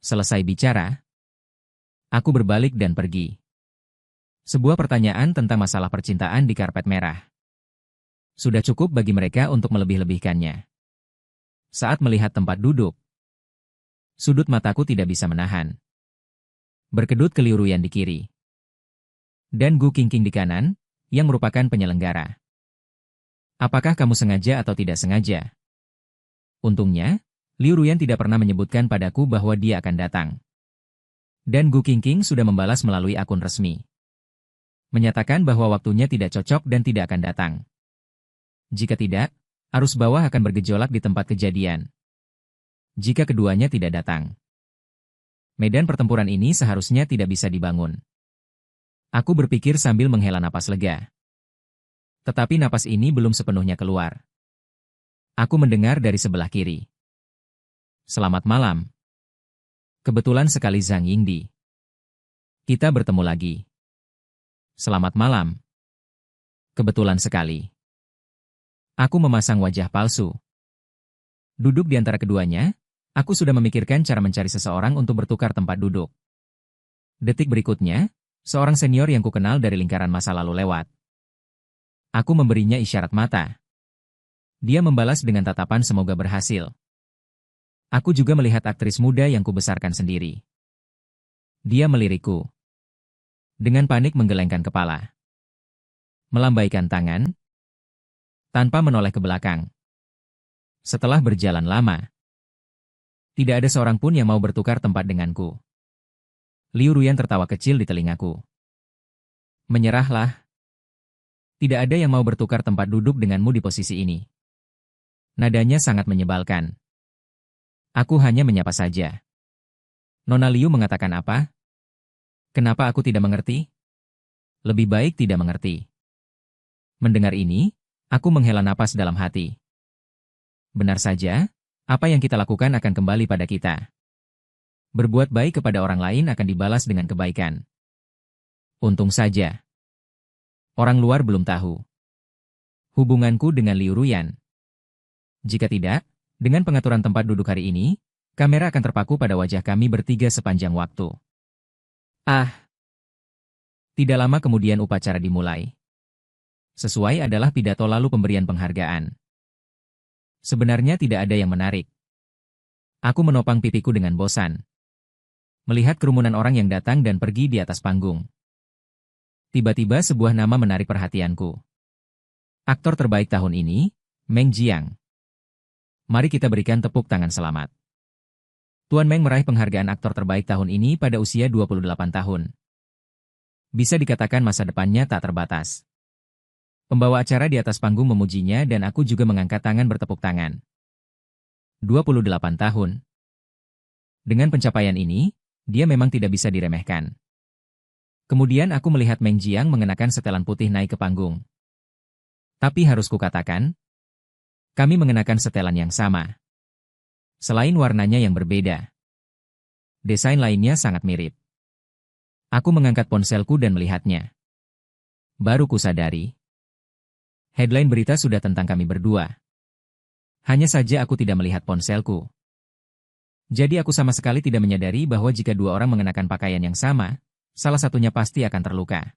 Speaker 1: Selesai bicara, aku berbalik dan pergi. Sebuah pertanyaan tentang masalah percintaan di karpet merah. Sudah cukup bagi mereka untuk melebih-lebihkannya. Saat melihat tempat duduk, sudut mataku tidak bisa menahan. Berkedut ke Liu Ruyan di kiri. Dan Gu Qingqing di kanan, yang merupakan penyelenggara. Apakah kamu sengaja atau tidak sengaja? Untungnya, Liu Ruyan tidak pernah menyebutkan padaku bahwa dia akan datang. Dan Gu Qingqing sudah membalas melalui akun resmi. menyatakan bahwa waktunya tidak cocok dan tidak akan datang. Jika tidak, arus bawah akan bergejolak di tempat kejadian. Jika keduanya tidak datang, medan pertempuran ini seharusnya tidak bisa dibangun. Aku berpikir sambil menghela napas lega. Tetapi napas ini belum sepenuhnya keluar. Aku mendengar dari sebelah kiri. Selamat malam. Kebetulan sekali Zhang Yingdi. Kita bertemu lagi. Selamat malam. Kebetulan sekali. Aku memasang wajah palsu. Duduk di antara keduanya, aku sudah memikirkan cara mencari seseorang untuk bertukar tempat duduk. Detik berikutnya, seorang senior yang kukenal dari lingkaran masa lalu lewat. Aku memberinya isyarat mata. Dia membalas dengan tatapan semoga berhasil. Aku juga melihat aktris muda yang kubesarkan sendiri. Dia melirikku. Dengan panik menggelengkan kepala. Melambaikan tangan. Tanpa menoleh ke belakang. Setelah berjalan lama. Tidak ada seorang pun yang mau bertukar tempat denganku. Liu Ruyan tertawa kecil di telingaku. Menyerahlah. Tidak ada yang mau bertukar tempat duduk denganmu di posisi ini. Nadanya sangat menyebalkan. Aku hanya menyapa saja. Nona Liu mengatakan apa? Kenapa aku tidak mengerti? Lebih baik tidak mengerti. Mendengar ini, aku menghela napas dalam hati. Benar saja, apa yang kita lakukan akan kembali pada kita. Berbuat baik kepada orang lain akan dibalas dengan kebaikan. Untung saja. Orang luar belum tahu hubunganku dengan Liu Ruyan. Jika tidak, dengan pengaturan tempat duduk hari ini, kamera akan terpaku pada wajah kami bertiga sepanjang waktu. Tidak lama kemudian upacara dimulai. Sesuai adalah pidato lalu pemberian penghargaan. Sebenarnya tidak ada yang menarik. Aku menopang pipiku dengan bosan. Melihat kerumunan orang yang datang dan pergi di atas panggung. Tiba-tiba sebuah nama menarik perhatianku. Aktor terbaik tahun ini, Meng Jiang. Mari kita berikan tepuk tangan selamat. Tuan Meng meraih penghargaan aktor terbaik tahun ini pada usia 28 tahun. Bisa dikatakan masa depannya tak terbatas. Pembawa acara di atas panggung memujinya dan aku juga mengangkat tangan bertepuk tangan. 28 tahun. Dengan pencapaian ini, dia memang tidak bisa diremehkan. Kemudian aku melihat Meng Jiang mengenakan setelan putih naik ke panggung. Tapi harus kukatakan, kami mengenakan setelan yang sama. Selain warnanya yang berbeda, desain lainnya sangat mirip. Aku mengangkat ponselku dan melihatnya. Baru kusadari. Headline berita sudah tentang kami berdua. Hanya saja aku tidak melihat ponselku. Jadi aku sama sekali tidak menyadari bahwa jika dua orang mengenakan pakaian yang sama, salah satunya pasti akan terluka.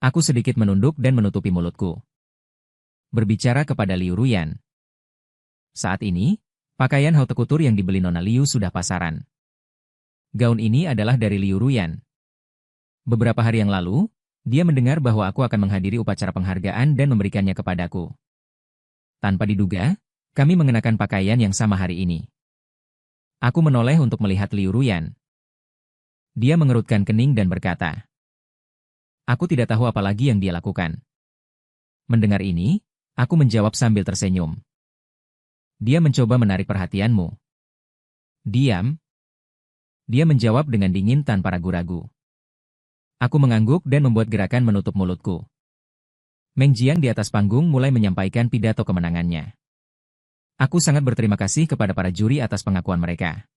Speaker 1: Aku sedikit menunduk dan menutupi mulutku. Berbicara kepada Liu Ruyan. Saat ini, pakaian haute couture yang dibeli Nona Liu sudah pasaran. Gaun ini adalah dari Liu Ruyan. Beberapa hari yang lalu, dia mendengar bahwa aku akan menghadiri upacara penghargaan dan memberikannya kepadaku. Tanpa diduga, kami mengenakan pakaian yang sama hari ini. Aku menoleh untuk melihat Liu Ruyan. Dia mengerutkan kening dan berkata, aku tidak tahu apa lagi yang dia lakukan. Mendengar ini, aku menjawab sambil tersenyum. Dia mencoba menarik perhatianmu. Diam. Dia menjawab dengan dingin tanpa ragu-ragu. Aku mengangguk dan membuat gerakan menutup mulutku. Meng Jiang di atas panggung mulai menyampaikan pidato kemenangannya. Aku sangat berterima kasih kepada para juri atas pengakuan mereka.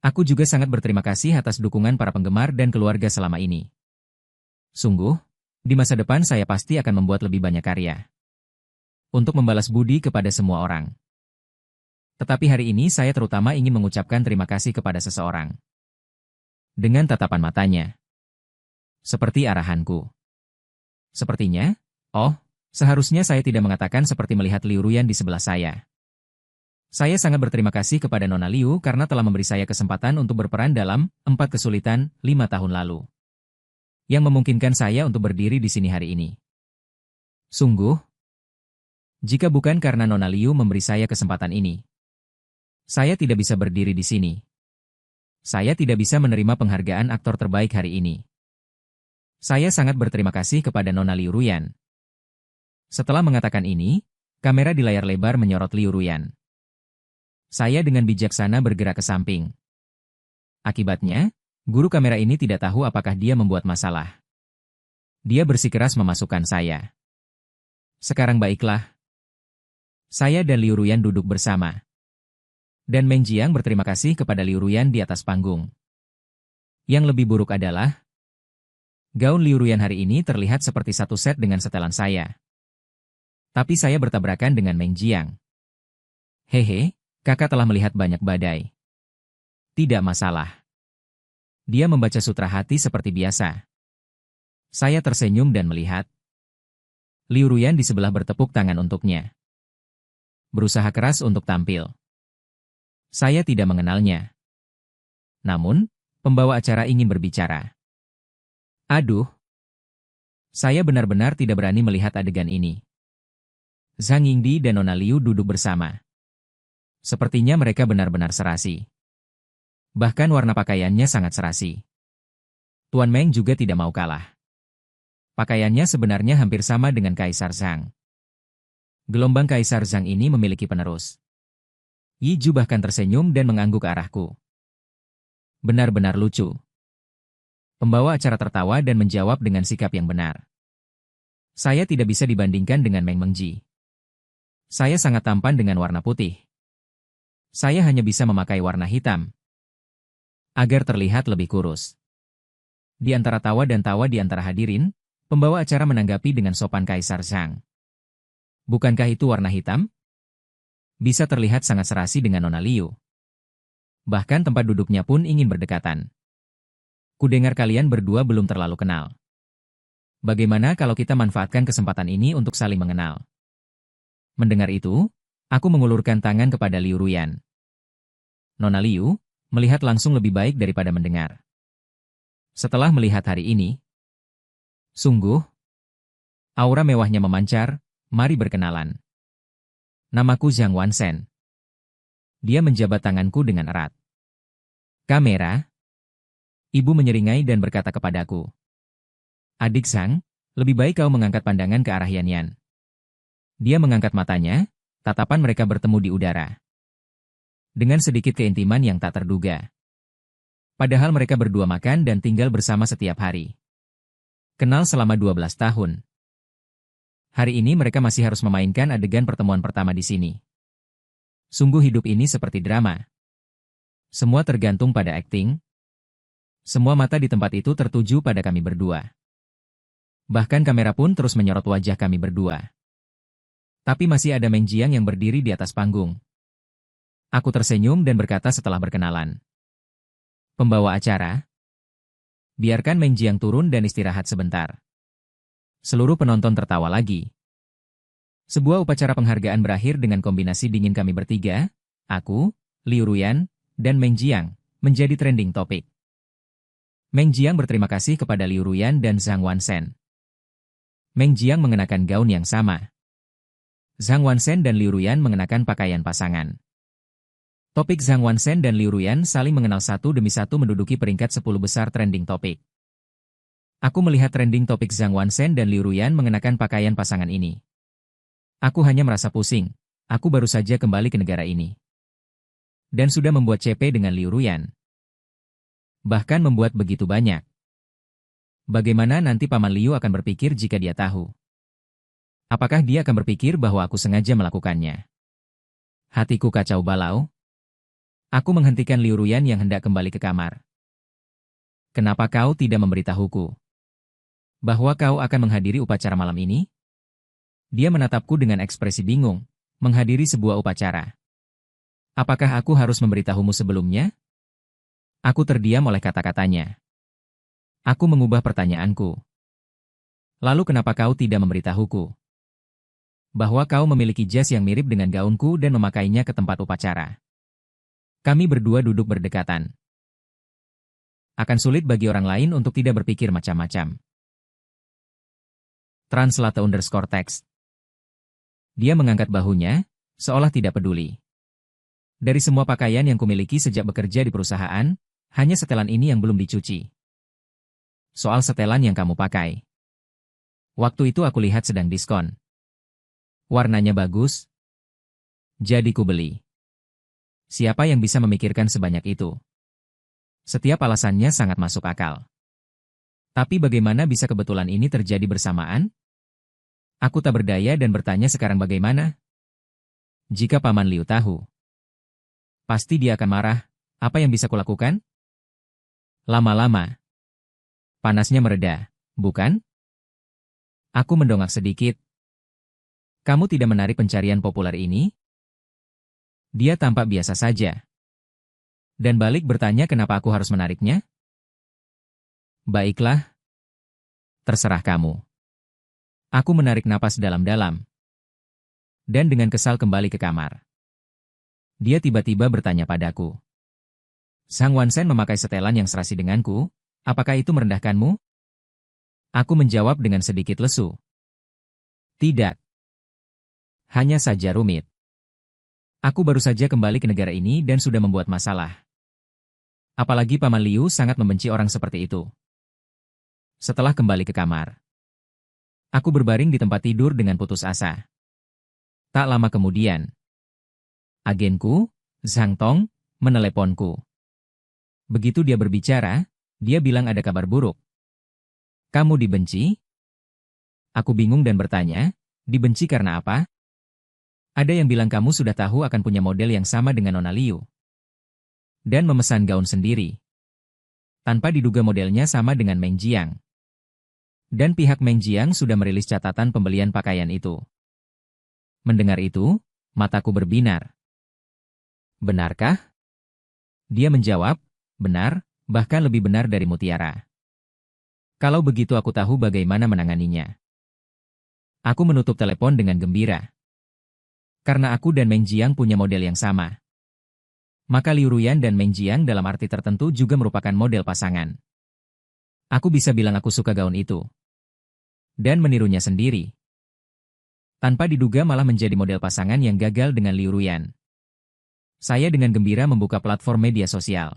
Speaker 1: Aku juga sangat berterima kasih atas dukungan para penggemar dan keluarga selama ini. Sungguh, di masa depan saya pasti akan membuat lebih banyak karya. Untuk membalas budi kepada semua orang. Tetapi hari ini saya terutama ingin mengucapkan terima kasih kepada seseorang. Dengan tatapan matanya. Seperti arahanku. Sepertinya, seharusnya saya tidak mengatakan seperti melihat Liu Ruyan di sebelah saya. Saya sangat berterima kasih kepada Nona Liu karena telah memberi saya kesempatan untuk berperan dalam 4 kesulitan 5 tahun lalu. Yang memungkinkan saya untuk berdiri di sini hari ini. Sungguh, jika bukan karena Nona Liu memberi saya kesempatan ini, saya tidak bisa berdiri di sini. Saya tidak bisa menerima penghargaan aktor terbaik hari ini. Saya sangat berterima kasih kepada Nona Liu Ruyan. Setelah mengatakan ini, kamera di layar lebar menyorot Liu Ruyan. Saya dengan bijaksana bergerak ke samping. Akibatnya, guru kamera ini tidak tahu apakah dia membuat masalah. Dia bersikeras memasukkan saya. Sekarang baiklah. Saya dan Liu Ruyan duduk bersama. Dan Meng Jiang berterima kasih kepada Liu Ruyan di atas panggung. Yang lebih buruk adalah, gaun Liu Ruyan hari ini terlihat seperti satu set dengan setelan saya. Tapi saya bertabrakan dengan Meng Jiang. Hehe, kakak telah melihat banyak badai. Tidak masalah. Dia membaca sutra hati seperti biasa. Saya tersenyum dan melihat Liu Ruyan di sebelah bertepuk tangan untuknya. Berusaha keras untuk tampil. Saya tidak mengenalnya. Namun, pembawa acara ingin berbicara. Aduh. Saya benar-benar tidak berani melihat adegan ini. Zhang Yingdi dan Nona Liu duduk bersama. Sepertinya mereka benar-benar serasi. Bahkan warna pakaiannya sangat serasi. Tuan Meng juga tidak mau kalah. Pakaiannya sebenarnya hampir sama dengan Kaisar Zhang. Gelombang Kaisar Zhang ini memiliki penerus. Yi Ju bahkan tersenyum dan mengangguk ke arahku. Benar-benar lucu. Pembawa acara tertawa dan menjawab dengan sikap yang benar. Saya tidak bisa dibandingkan dengan Meng Mengji. Saya sangat tampan dengan warna putih. Saya hanya bisa memakai warna hitam. Agar terlihat lebih kurus. Di antara tawa dan tawa di antara hadirin, pembawa acara menanggapi dengan sopan Kaisar Zhang. Bukankah itu warna hitam? Bisa terlihat sangat serasi dengan Nona Liu. Bahkan tempat duduknya pun ingin berdekatan. Kudengar kalian berdua belum terlalu kenal. Bagaimana kalau kita manfaatkan kesempatan ini untuk saling mengenal? Mendengar itu, aku mengulurkan tangan kepada Liu Ruyan. Nona Liu, melihat langsung lebih baik daripada mendengar. Setelah melihat hari ini, sungguh, aura mewahnya memancar, mari berkenalan. Namaku Zhang Wansen. Dia menjabat tanganku dengan erat. Kamera. Ibu menyeringai dan berkata kepadaku. Adik Zhang, lebih baik kau mengangkat pandangan ke arah Yan Yan. Dia mengangkat matanya, tatapan mereka bertemu di udara. Dengan sedikit keintiman yang tak terduga. Padahal mereka berdua makan dan tinggal bersama setiap hari. Kenal selama 12 tahun. Hari ini mereka masih harus memainkan adegan pertemuan pertama di sini. Sungguh hidup ini seperti drama. Semua tergantung pada akting. Semua mata di tempat itu tertuju pada kami berdua. Bahkan kamera pun terus menyorot wajah kami berdua. Tapi masih ada Meng Jiang yang berdiri di atas panggung. Aku tersenyum dan berkata setelah berkenalan. Pembawa acara, biarkan Meng Jiang turun dan istirahat sebentar. Seluruh penonton tertawa lagi. Sebuah upacara penghargaan berakhir dengan kombinasi dingin kami bertiga, aku, Liu Ruyan, dan Meng Jiang, menjadi trending topik. Meng Jiang berterima kasih kepada Liu Ruyan dan Zhang Wansen. Meng Jiang mengenakan gaun yang sama. Zhang Wansen dan Liu Ruyan mengenakan pakaian pasangan. Topik Zhang Wansen dan Liu Ruyan saling mengenal satu demi satu menduduki peringkat 10 besar trending topik. Aku melihat trending topik Zhang Wansen dan Liu Ruyan mengenakan pakaian pasangan ini. Aku hanya merasa pusing, aku baru saja kembali ke negara ini. Dan sudah membuat CP dengan Liu Ruyan. Bahkan membuat begitu banyak. Bagaimana nanti Paman Liu akan berpikir jika dia tahu? Apakah dia akan berpikir bahwa aku sengaja melakukannya? Hatiku kacau balau. Aku menghentikan Liu Ruyan yang hendak kembali ke kamar. Kenapa kau tidak memberitahuku bahwa kau akan menghadiri upacara malam ini? Dia menatapku dengan ekspresi bingung, menghadiri sebuah upacara. Apakah aku harus memberitahumu sebelumnya? Aku terdiam oleh kata-katanya. Aku mengubah pertanyaanku. Lalu kenapa kau tidak memberitahuku bahwa kau memiliki jas yang mirip dengan gaunku dan memakainya ke tempat upacara? Kami berdua duduk berdekatan. Akan sulit bagi orang lain untuk tidak berpikir macam-macam. Translate_text. Dia mengangkat bahunya, seolah tidak peduli. Dari semua pakaian yang kumiliki sejak bekerja di perusahaan, hanya setelan ini yang belum dicuci. Soal setelan yang kamu pakai. Waktu itu aku lihat sedang diskon. Warnanya bagus. Jadi ku beli. Siapa yang bisa memikirkan sebanyak itu? Setiap alasannya sangat masuk akal. Tapi bagaimana bisa kebetulan ini terjadi bersamaan? Aku tak berdaya dan bertanya sekarang bagaimana? Jika Paman Liu tahu, pasti dia akan marah. Apa yang bisa kulakukan? Lama-lama, panasnya mereda, bukan? Aku mendongak sedikit. Kamu tidak menarik pencarian populer ini? Dia tampak biasa saja. Dan balik bertanya kenapa aku harus menariknya? Baiklah. Terserah kamu. Aku menarik napas dalam-dalam. Dan dengan kesal kembali ke kamar. Dia tiba-tiba bertanya padaku. Zhang Wansen memakai setelan yang serasi denganku, apakah itu merendahkanmu? Aku menjawab dengan sedikit lesu. Tidak. Hanya saja rumit. Aku baru saja kembali ke negara ini dan sudah membuat masalah. Apalagi Paman Liu sangat membenci orang seperti itu. Setelah kembali ke kamar, aku berbaring di tempat tidur dengan putus asa. Tak lama kemudian, agenku, Zhang Tong, meneleponku. Begitu dia berbicara, dia bilang ada kabar buruk. Kamu dibenci? Aku bingung dan bertanya, dibenci karena apa? Ada yang bilang kamu sudah tahu akan punya model yang sama dengan Nona Liu. Dan memesan gaun sendiri. Tanpa diduga modelnya sama dengan Meng Jiang. Dan pihak Meng Jiang sudah merilis catatan pembelian pakaian itu. Mendengar itu, mataku berbinar. Benarkah? Dia menjawab, benar, bahkan lebih benar dari mutiara. Kalau begitu aku tahu bagaimana menanganinya. Aku menutup telepon dengan gembira. Karena aku dan Meng Jiang punya model yang sama. Maka Liu Ruyan dan Meng Jiang dalam arti tertentu juga merupakan model pasangan. Aku bisa bilang aku suka gaun itu. Dan menirunya sendiri. Tanpa diduga malah menjadi model pasangan yang gagal dengan Liu Ruyan. Saya dengan gembira membuka platform media sosial.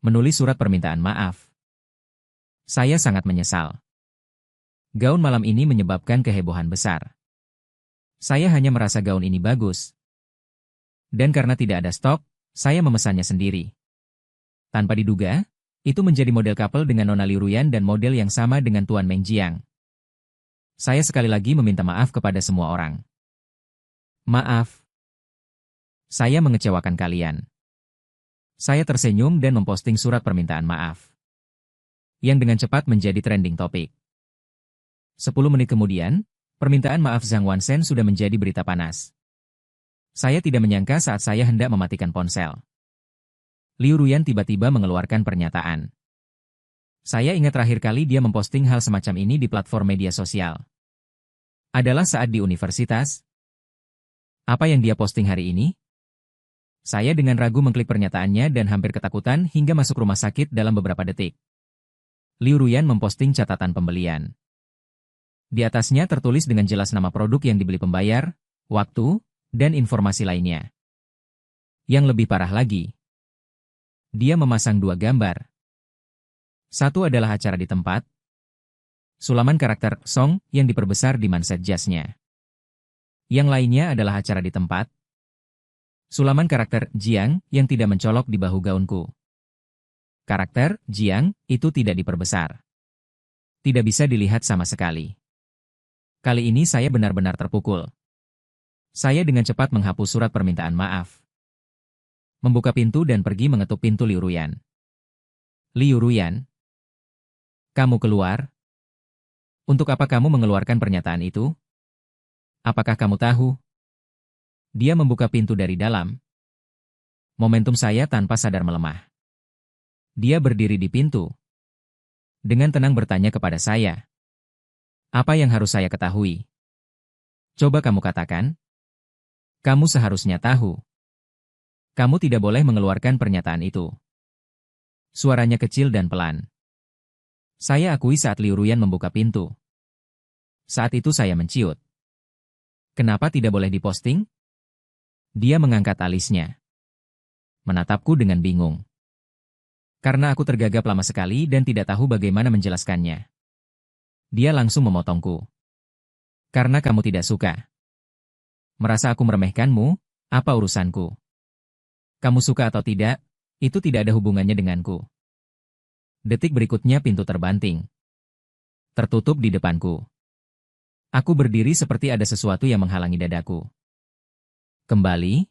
Speaker 1: Menulis surat permintaan maaf. Saya sangat menyesal. Gaun malam ini menyebabkan kehebohan besar. Saya hanya merasa gaun ini bagus. Dan karena tidak ada stok, saya memesannya sendiri. Tanpa diduga, itu menjadi model couple dengan Nona Liu Ruyan dan model yang sama dengan Tuan Meng Jiang. Saya sekali lagi meminta maaf kepada semua orang. Maaf. Saya mengecewakan kalian. Saya tersenyum dan memposting surat permintaan maaf. Yang dengan cepat menjadi trending topik. 10 menit kemudian, permintaan maaf Zhang Wansen sudah menjadi berita panas. Saya tidak menyangka saat saya hendak mematikan ponsel. Liu Ruyan tiba-tiba mengeluarkan pernyataan. Saya ingat terakhir kali dia memposting hal semacam ini di platform media sosial. Adalah saat di universitas. Apa yang dia posting hari ini? Saya dengan ragu mengklik pernyataannya dan hampir ketakutan hingga masuk rumah sakit dalam beberapa detik. Liu Ruyan memposting catatan pembelian. Di atasnya tertulis dengan jelas nama produk yang dibeli pembayar, waktu, dan informasi lainnya. Yang lebih parah lagi, dia memasang 2 gambar. Satu adalah acara di tempat, sulaman karakter Song yang diperbesar di manset jasnya. Yang lainnya adalah acara di tempat, sulaman karakter Jiang yang tidak mencolok di bahu gaunku. Karakter Jiang itu tidak diperbesar. Tidak bisa dilihat sama sekali. Kali ini saya benar-benar terpukul. Saya dengan cepat menghapus surat permintaan maaf. Membuka pintu dan pergi mengetuk pintu Liu Ruyan. Liu Ruyan, kamu keluar? Untuk apa kamu mengeluarkan pernyataan itu? Apakah kamu tahu? Dia membuka pintu dari dalam. Momentum saya tanpa sadar melemah. Dia berdiri di pintu. Dengan tenang bertanya kepada saya. Apa yang harus saya ketahui? Coba kamu katakan. Kamu seharusnya tahu. Kamu tidak boleh mengeluarkan pernyataan itu. Suaranya kecil dan pelan. Saya akui saat Liu Ruyan membuka pintu. Saat itu saya menciut. Kenapa tidak boleh diposting? Dia mengangkat alisnya. Menatapku dengan bingung. Karena aku tergagap lama sekali dan tidak tahu bagaimana menjelaskannya. Dia langsung memotongku. Karena kamu tidak suka. Merasa aku meremehkanmu, apa urusanku? Kamu suka atau tidak, itu tidak ada hubungannya denganku. Detik berikutnya pintu terbanting. Tertutup di depanku. Aku berdiri seperti ada sesuatu yang menghalangi dadaku. Kembali.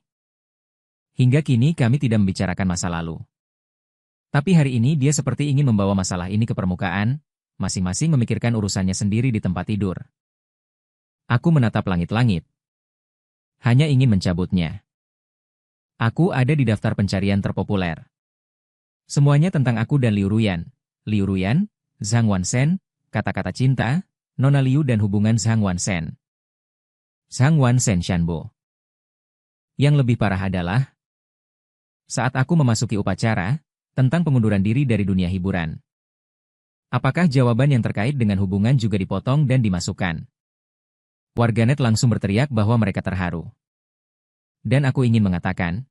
Speaker 1: Hingga kini kami tidak membicarakan masa lalu. Tapi hari ini dia seperti ingin membawa masalah ini ke permukaan, masing-masing memikirkan urusannya sendiri di tempat tidur. Aku menatap langit-langit. Hanya ingin mencabutnya. Aku ada di daftar pencarian terpopuler. Semuanya tentang aku dan Liu Ruyan. Liu Ruyan, Zhang Wanzhen, kata-kata cinta, Nona Liu dan hubungan Zhang Wanzhen. Zhang Wanzhen Shanbo. Yang lebih parah adalah, saat aku memasuki upacara, tentang pengunduran diri dari dunia hiburan. Apakah jawaban yang terkait dengan hubungan juga dipotong dan dimasukkan? Warganet langsung berteriak bahwa mereka terharu. Dan aku ingin mengatakan,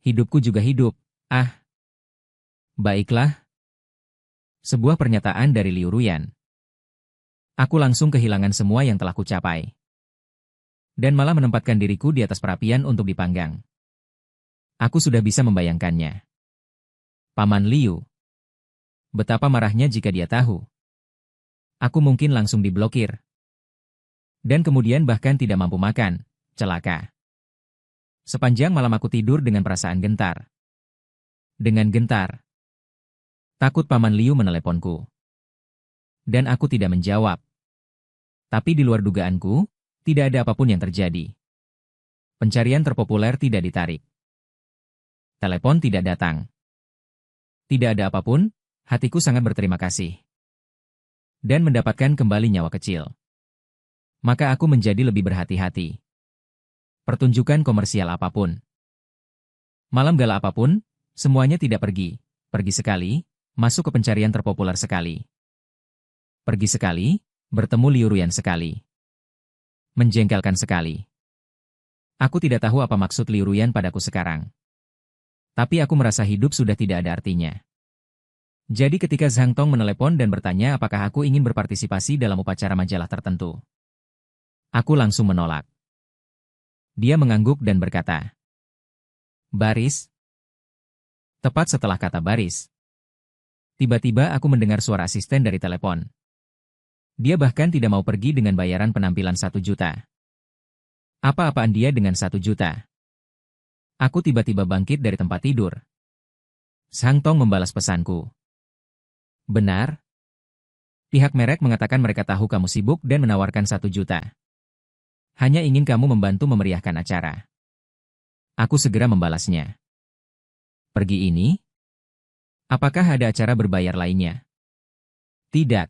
Speaker 1: hidupku juga hidup, baiklah. Sebuah pernyataan dari Liu Ruyan. Aku langsung kehilangan semua yang telah kucapai. Dan malah menempatkan diriku di atas perapian untuk dipanggang. Aku sudah bisa membayangkannya. Paman Liu. Betapa marahnya jika dia tahu. Aku mungkin langsung diblokir. Dan kemudian bahkan tidak mampu makan, celaka. Sepanjang malam aku tidur dengan perasaan gentar. Dengan gentar. Takut Paman Liu meneleponku. Dan aku tidak menjawab. Tapi di luar dugaanku, tidak ada apapun yang terjadi. Pencarian terpopuler tidak ditarik. Telepon tidak datang. Tidak ada apapun, hatiku sangat berterima kasih. Dan mendapatkan kembali nyawa kecil. Maka aku menjadi lebih berhati-hati. Pertunjukan komersial apapun. Malam gala apapun, semuanya tidak pergi. Pergi sekali, masuk ke pencarian terpopuler sekali. Pergi sekali, bertemu Liu Ruyan sekali. Menjengkelkan sekali. Aku tidak tahu apa maksud Liu Ruyan padaku sekarang. Tapi aku merasa hidup sudah tidak ada artinya. Jadi ketika Zhang Tong menelepon dan bertanya apakah aku ingin berpartisipasi dalam upacara majalah tertentu. Aku langsung menolak. Dia mengangguk dan berkata, "Baris." Tepat setelah kata baris. Tiba-tiba aku mendengar suara asisten dari telepon. Dia bahkan tidak mau pergi dengan bayaran penampilan 1 juta. Apa-apaan dia dengan 1 juta? Aku tiba-tiba bangkit dari tempat tidur. Zhang Tong membalas pesanku. Benar. Pihak merek mengatakan mereka tahu kamu sibuk dan menawarkan 1 juta. Hanya ingin kamu membantu memeriahkan acara. Aku segera membalasnya. Pergi ini? Apakah ada acara berbayar lainnya? Tidak.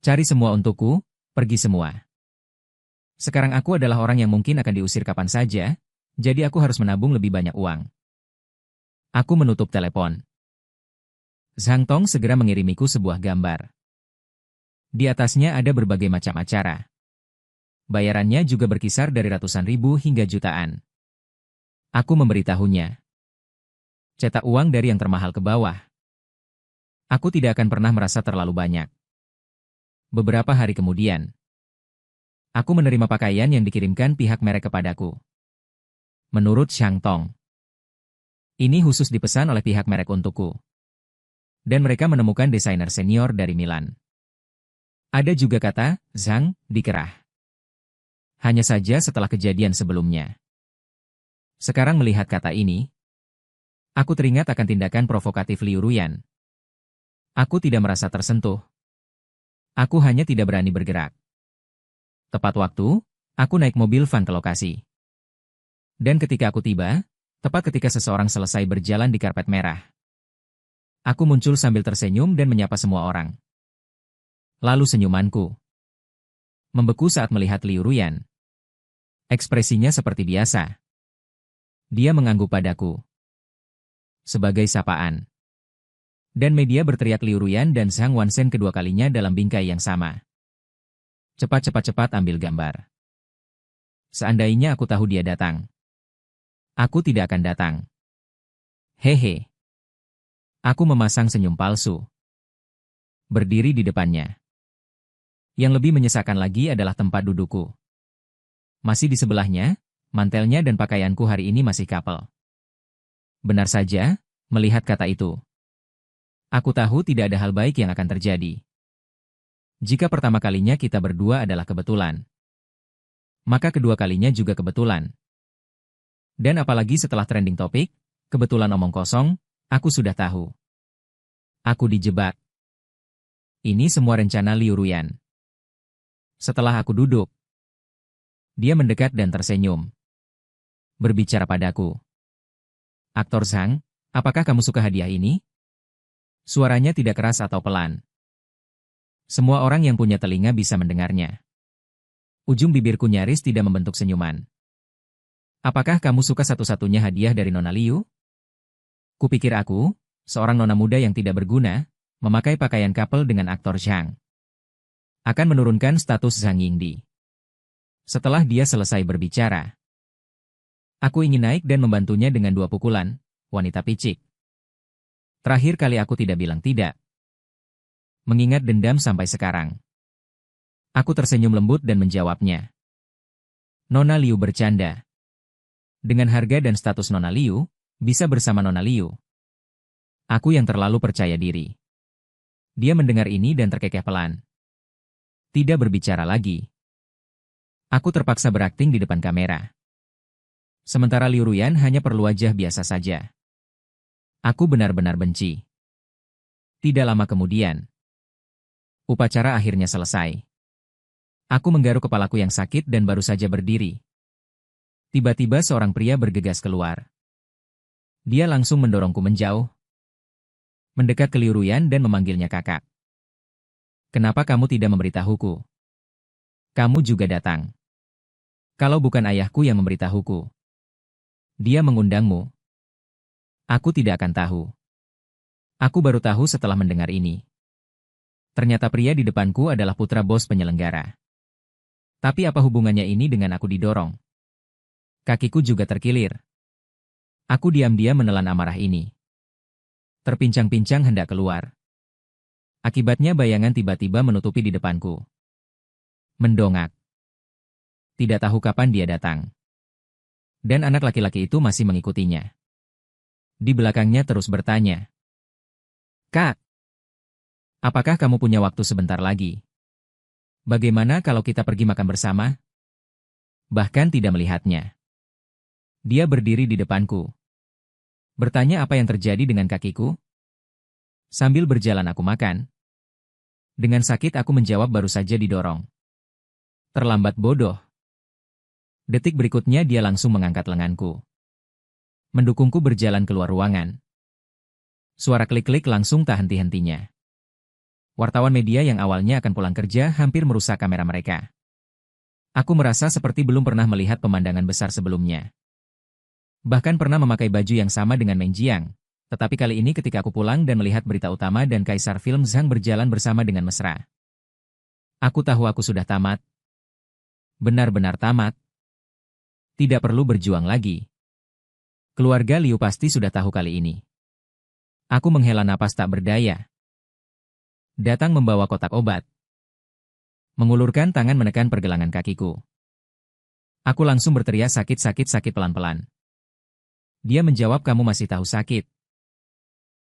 Speaker 1: Cari semua untukku, pergi semua. Sekarang aku adalah orang yang mungkin akan diusir kapan saja, jadi aku harus menabung lebih banyak uang. Aku menutup telepon. Zhang Tong segera mengirimiku sebuah gambar. Di atasnya ada berbagai macam acara. Bayarannya juga berkisar dari ratusan ribu hingga jutaan. Aku memberitahunya. Cetak uang dari yang termahal ke bawah. Aku tidak akan pernah merasa terlalu banyak. Beberapa hari kemudian, aku menerima pakaian yang dikirimkan pihak merek kepadaku. Menurut Zhang Tong, ini khusus dipesan oleh pihak merek untukku. Dan mereka menemukan desainer senior dari Milan. Ada juga kata, Zhang, dikerah. Hanya saja setelah kejadian sebelumnya. Sekarang melihat kata ini, aku teringat akan tindakan provokatif Liu Ruyan. Aku tidak merasa tersentuh. Aku hanya tidak berani bergerak. Tepat waktu, aku naik mobil van ke lokasi. Dan ketika aku tiba, tepat ketika seseorang selesai berjalan di karpet merah. Aku muncul sambil tersenyum dan menyapa semua orang. Lalu senyumanku membeku saat melihat Liu Ruyan. Ekspresinya seperti biasa. Dia mengangguk padaku. Sebagai sapaan. Dan media berteriak Liu Ruyan dan Zhang Wanzhen kedua kalinya dalam bingkai yang sama. Cepat ambil gambar. Seandainya aku tahu dia datang. Aku tidak akan datang. Hehe. Aku memasang senyum palsu. Berdiri di depannya. Yang lebih menyesakan lagi adalah tempat dudukku. Masih di sebelahnya, mantelnya dan pakaianku hari ini masih kapel. Benar saja, melihat kata itu. Aku tahu tidak ada hal baik yang akan terjadi. Jika pertama kalinya kita berdua adalah kebetulan, maka kedua kalinya juga kebetulan. Dan apalagi setelah trending topik, kebetulan omong kosong, aku sudah tahu. Aku dijebak. Ini semua rencana Liu Ruyan. Setelah aku duduk, dia mendekat dan tersenyum. Berbicara padaku. Aktor Zhang, apakah kamu suka hadiah ini? Suaranya tidak keras atau pelan. Semua orang yang punya telinga bisa mendengarnya. Ujung bibirku nyaris tidak membentuk senyuman. Apakah kamu suka satu-satunya hadiah dari Nona Liu? Kupikir aku, seorang nona muda yang tidak berguna, memakai pakaian couple dengan aktor Zhang, akan menurunkan status Zhang Yingdi. Setelah dia selesai berbicara, aku ingin naik dan membantunya dengan 2 pukulan, wanita picik. Terakhir kali aku tidak bilang tidak. Mengingat dendam sampai sekarang. Aku tersenyum lembut dan menjawabnya. Nona Liu bercanda. Dengan harga dan status Nona Liu, bisa bersama Nona Liu. Aku yang terlalu percaya diri. Dia mendengar ini dan terkekeh pelan. Tidak berbicara lagi. Aku terpaksa berakting di depan kamera. Sementara Liu Ruyan hanya perlu wajah biasa saja. Aku benar-benar benci. Tidak lama kemudian, upacara akhirnya selesai. Aku menggaruk kepalaku yang sakit dan baru saja berdiri. Tiba-tiba seorang pria bergegas keluar. Dia langsung mendorongku menjauh, mendekat ke Liu Ruyan dan memanggilnya kakak. Kenapa kamu tidak memberitahuku? Kamu juga datang. Kalau bukan ayahku yang memberitahuku, dia mengundangmu. Aku tidak akan tahu. Aku baru tahu setelah mendengar ini. Ternyata pria di depanku adalah putra bos penyelenggara. Tapi apa hubungannya ini dengan aku didorong? Kakiku juga terkilir. Aku diam-diam menelan amarah ini. Terpincang-pincang hendak keluar. Akibatnya bayangan tiba-tiba menutupi di depanku. Mendongak. Tidak tahu kapan dia datang. Dan anak laki-laki itu masih mengikutinya. Di belakangnya terus bertanya. Kak, apakah kamu punya waktu sebentar lagi? Bagaimana kalau kita pergi makan bersama? Bahkan tidak melihatnya. Dia berdiri di depanku. Bertanya apa yang terjadi dengan kakiku? Sambil berjalan aku makan. Dengan sakit aku menjawab baru saja didorong. Terlambat bodoh. Detik berikutnya dia langsung mengangkat lenganku. Mendukungku berjalan keluar ruangan. Suara klik-klik langsung tak henti-hentinya. Wartawan media yang awalnya akan pulang kerja hampir merusak kamera mereka. Aku merasa seperti belum pernah melihat pemandangan besar sebelumnya. Bahkan pernah memakai baju yang sama dengan Meng Jiang, tetapi kali ini ketika aku pulang dan melihat berita utama dan Kaisar Film Zhang berjalan bersama dengan mesra. Aku tahu aku sudah tamat. Benar-benar tamat. Tidak perlu berjuang lagi. Keluarga Liu pasti sudah tahu kali ini. Aku menghela napas tak berdaya. Datang membawa kotak obat. Mengulurkan tangan menekan pergelangan kakiku. Aku langsung berteriak sakit pelan-pelan. Dia menjawab kamu masih tahu sakit.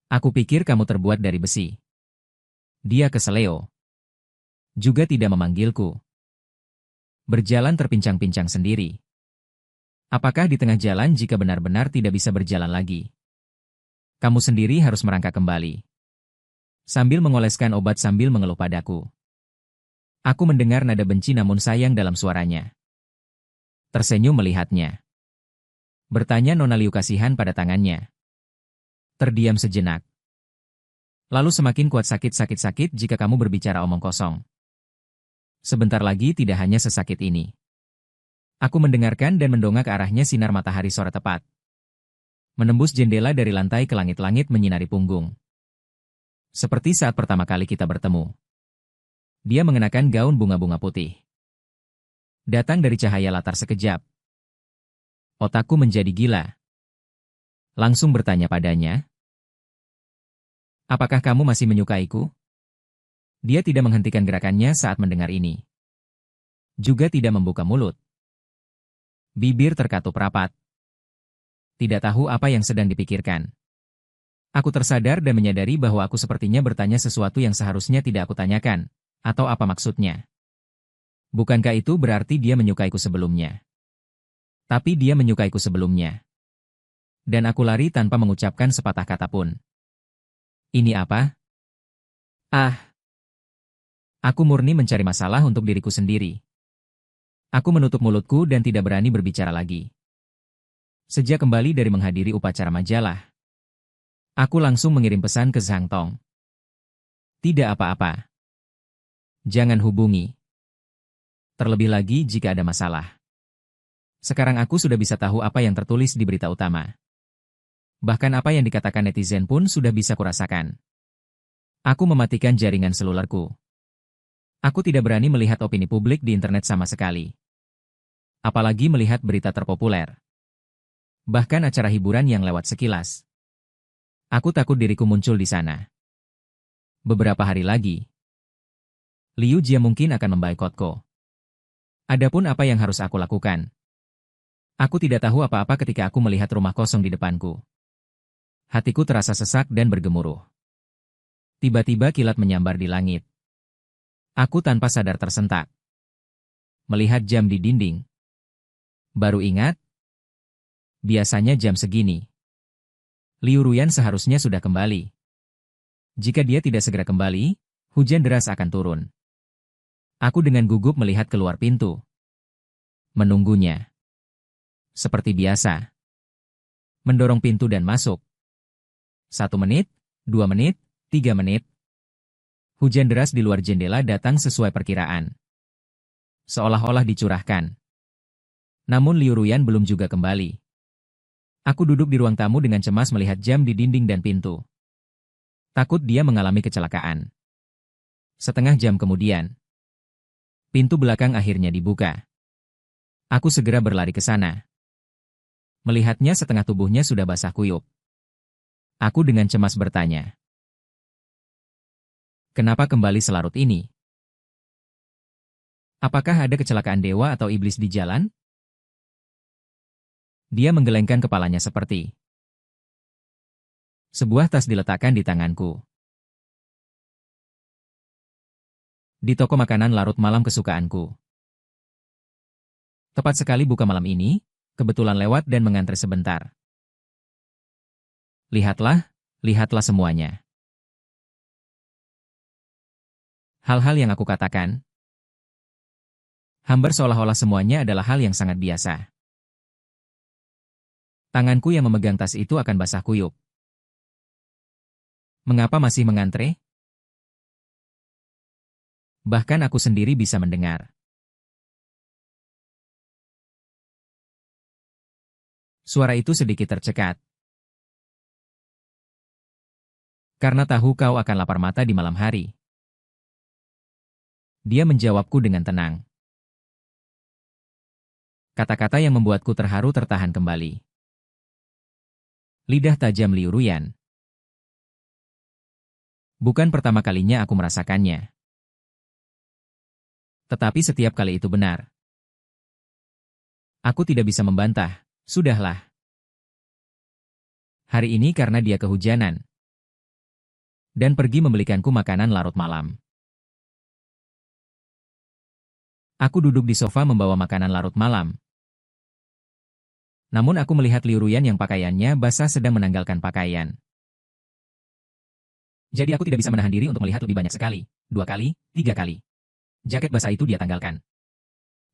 Speaker 1: Aku pikir kamu terbuat dari besi. Dia keseleo. Juga tidak memanggilku. Berjalan terpincang-pincang sendiri. Apakah di tengah jalan jika benar-benar tidak bisa berjalan lagi? Kamu sendiri harus merangkak kembali. Sambil mengoleskan obat sambil mengeluh padaku. Aku mendengar nada benci namun sayang dalam suaranya. Tersenyum melihatnya. Bertanya Nona Liu kasihan pada tangannya. Terdiam sejenak. Lalu semakin kuat sakit jika kamu berbicara omong kosong. Sebentar lagi tidak hanya sesakit ini. Aku mendengarkan dan mendongak ke arahnya sinar matahari sore tepat. Menembus jendela dari lantai ke langit-langit menyinari punggung. Seperti saat pertama kali kita bertemu. Dia mengenakan gaun bunga-bunga putih. Datang dari cahaya latar sekejap. Otakku menjadi gila. Langsung bertanya padanya. Apakah kamu masih menyukaiku? Dia tidak menghentikan gerakannya saat mendengar ini. Juga tidak membuka mulut. Bibir terkatup rapat. Tidak tahu apa yang sedang dipikirkan. Aku tersadar dan menyadari bahwa aku sepertinya bertanya sesuatu yang seharusnya tidak aku tanyakan. Atau apa maksudnya? Bukankah itu berarti dia menyukaiku sebelumnya? Tapi dia menyukaiku sebelumnya. Dan aku lari tanpa mengucapkan sepatah kata pun. Ini apa? Ah! Aku murni mencari masalah untuk diriku sendiri. Aku menutup mulutku dan tidak berani berbicara lagi. Sejak kembali dari menghadiri upacara majalah, aku langsung mengirim pesan ke Zhang Tong. Tidak apa-apa. Jangan hubungi. Terlebih lagi jika ada masalah. Sekarang aku sudah bisa tahu apa yang tertulis di berita utama. Bahkan apa yang dikatakan netizen pun sudah bisa kurasakan. Aku mematikan jaringan selulerku. Aku tidak berani melihat opini publik di internet sama sekali. Apalagi melihat berita terpopuler. Bahkan acara hiburan yang lewat sekilas. Aku takut diriku muncul di sana. Beberapa hari lagi, Liu Jia mungkin akan memboikotku. Adapun apa yang harus aku lakukan? Aku tidak tahu apa-apa ketika aku melihat rumah kosong di depanku. Hatiku terasa sesak dan bergemuruh. Tiba-tiba kilat menyambar di langit. Aku tanpa sadar tersentak. Melihat jam di dinding. Baru ingat, biasanya jam segini. Liu Ruyan seharusnya sudah kembali. Jika dia tidak segera kembali, hujan deras akan turun. Aku dengan gugup melihat keluar pintu. Menunggunya. Seperti biasa. Mendorong pintu dan masuk. 1 menit, 2 menit, 3 menit. Hujan deras di luar jendela datang sesuai perkiraan. Seolah-olah dicurahkan. Namun Liu Ruyan belum juga kembali. Aku duduk di ruang tamu dengan cemas melihat jam di dinding dan pintu. Takut dia mengalami kecelakaan. Setengah jam kemudian, pintu belakang akhirnya dibuka. Aku segera berlari ke sana. Melihatnya setengah tubuhnya sudah basah kuyup. Aku dengan cemas bertanya. Kenapa kembali selarut ini? Apakah ada kecelakaan dewa atau iblis di jalan? Dia menggelengkan kepalanya seperti. Sebuah tas diletakkan di tanganku. Di toko makanan larut malam kesukaanku. Tepat sekali buka malam ini, kebetulan lewat dan mengantre sebentar. Lihatlah, lihatlah semuanya. Hal-hal yang aku katakan, hambar seolah-olah semuanya adalah hal yang sangat biasa. Tanganku yang memegang tas itu akan basah kuyup. Mengapa masih mengantre? Bahkan aku sendiri bisa mendengar. Suara itu sedikit tercekat. Karena tahu kau akan lapar mata di malam hari. Dia menjawabku dengan tenang. Kata-kata yang membuatku terharu tertahan kembali. Lidah tajam Liu Ruyan. Bukan pertama kalinya aku merasakannya. Tetapi setiap kali itu benar. Aku tidak bisa membantah, sudahlah. Hari ini karena dia kehujanan. Dan pergi membelikanku makanan larut malam. Aku duduk di sofa membawa makanan larut malam. Namun aku melihat Liu Ruyan yang pakaiannya basah sedang menanggalkan pakaian. Jadi aku tidak bisa menahan diri untuk melihat lebih banyak sekali. 2 kali, 3 kali. Jaket basah itu dia tanggalkan.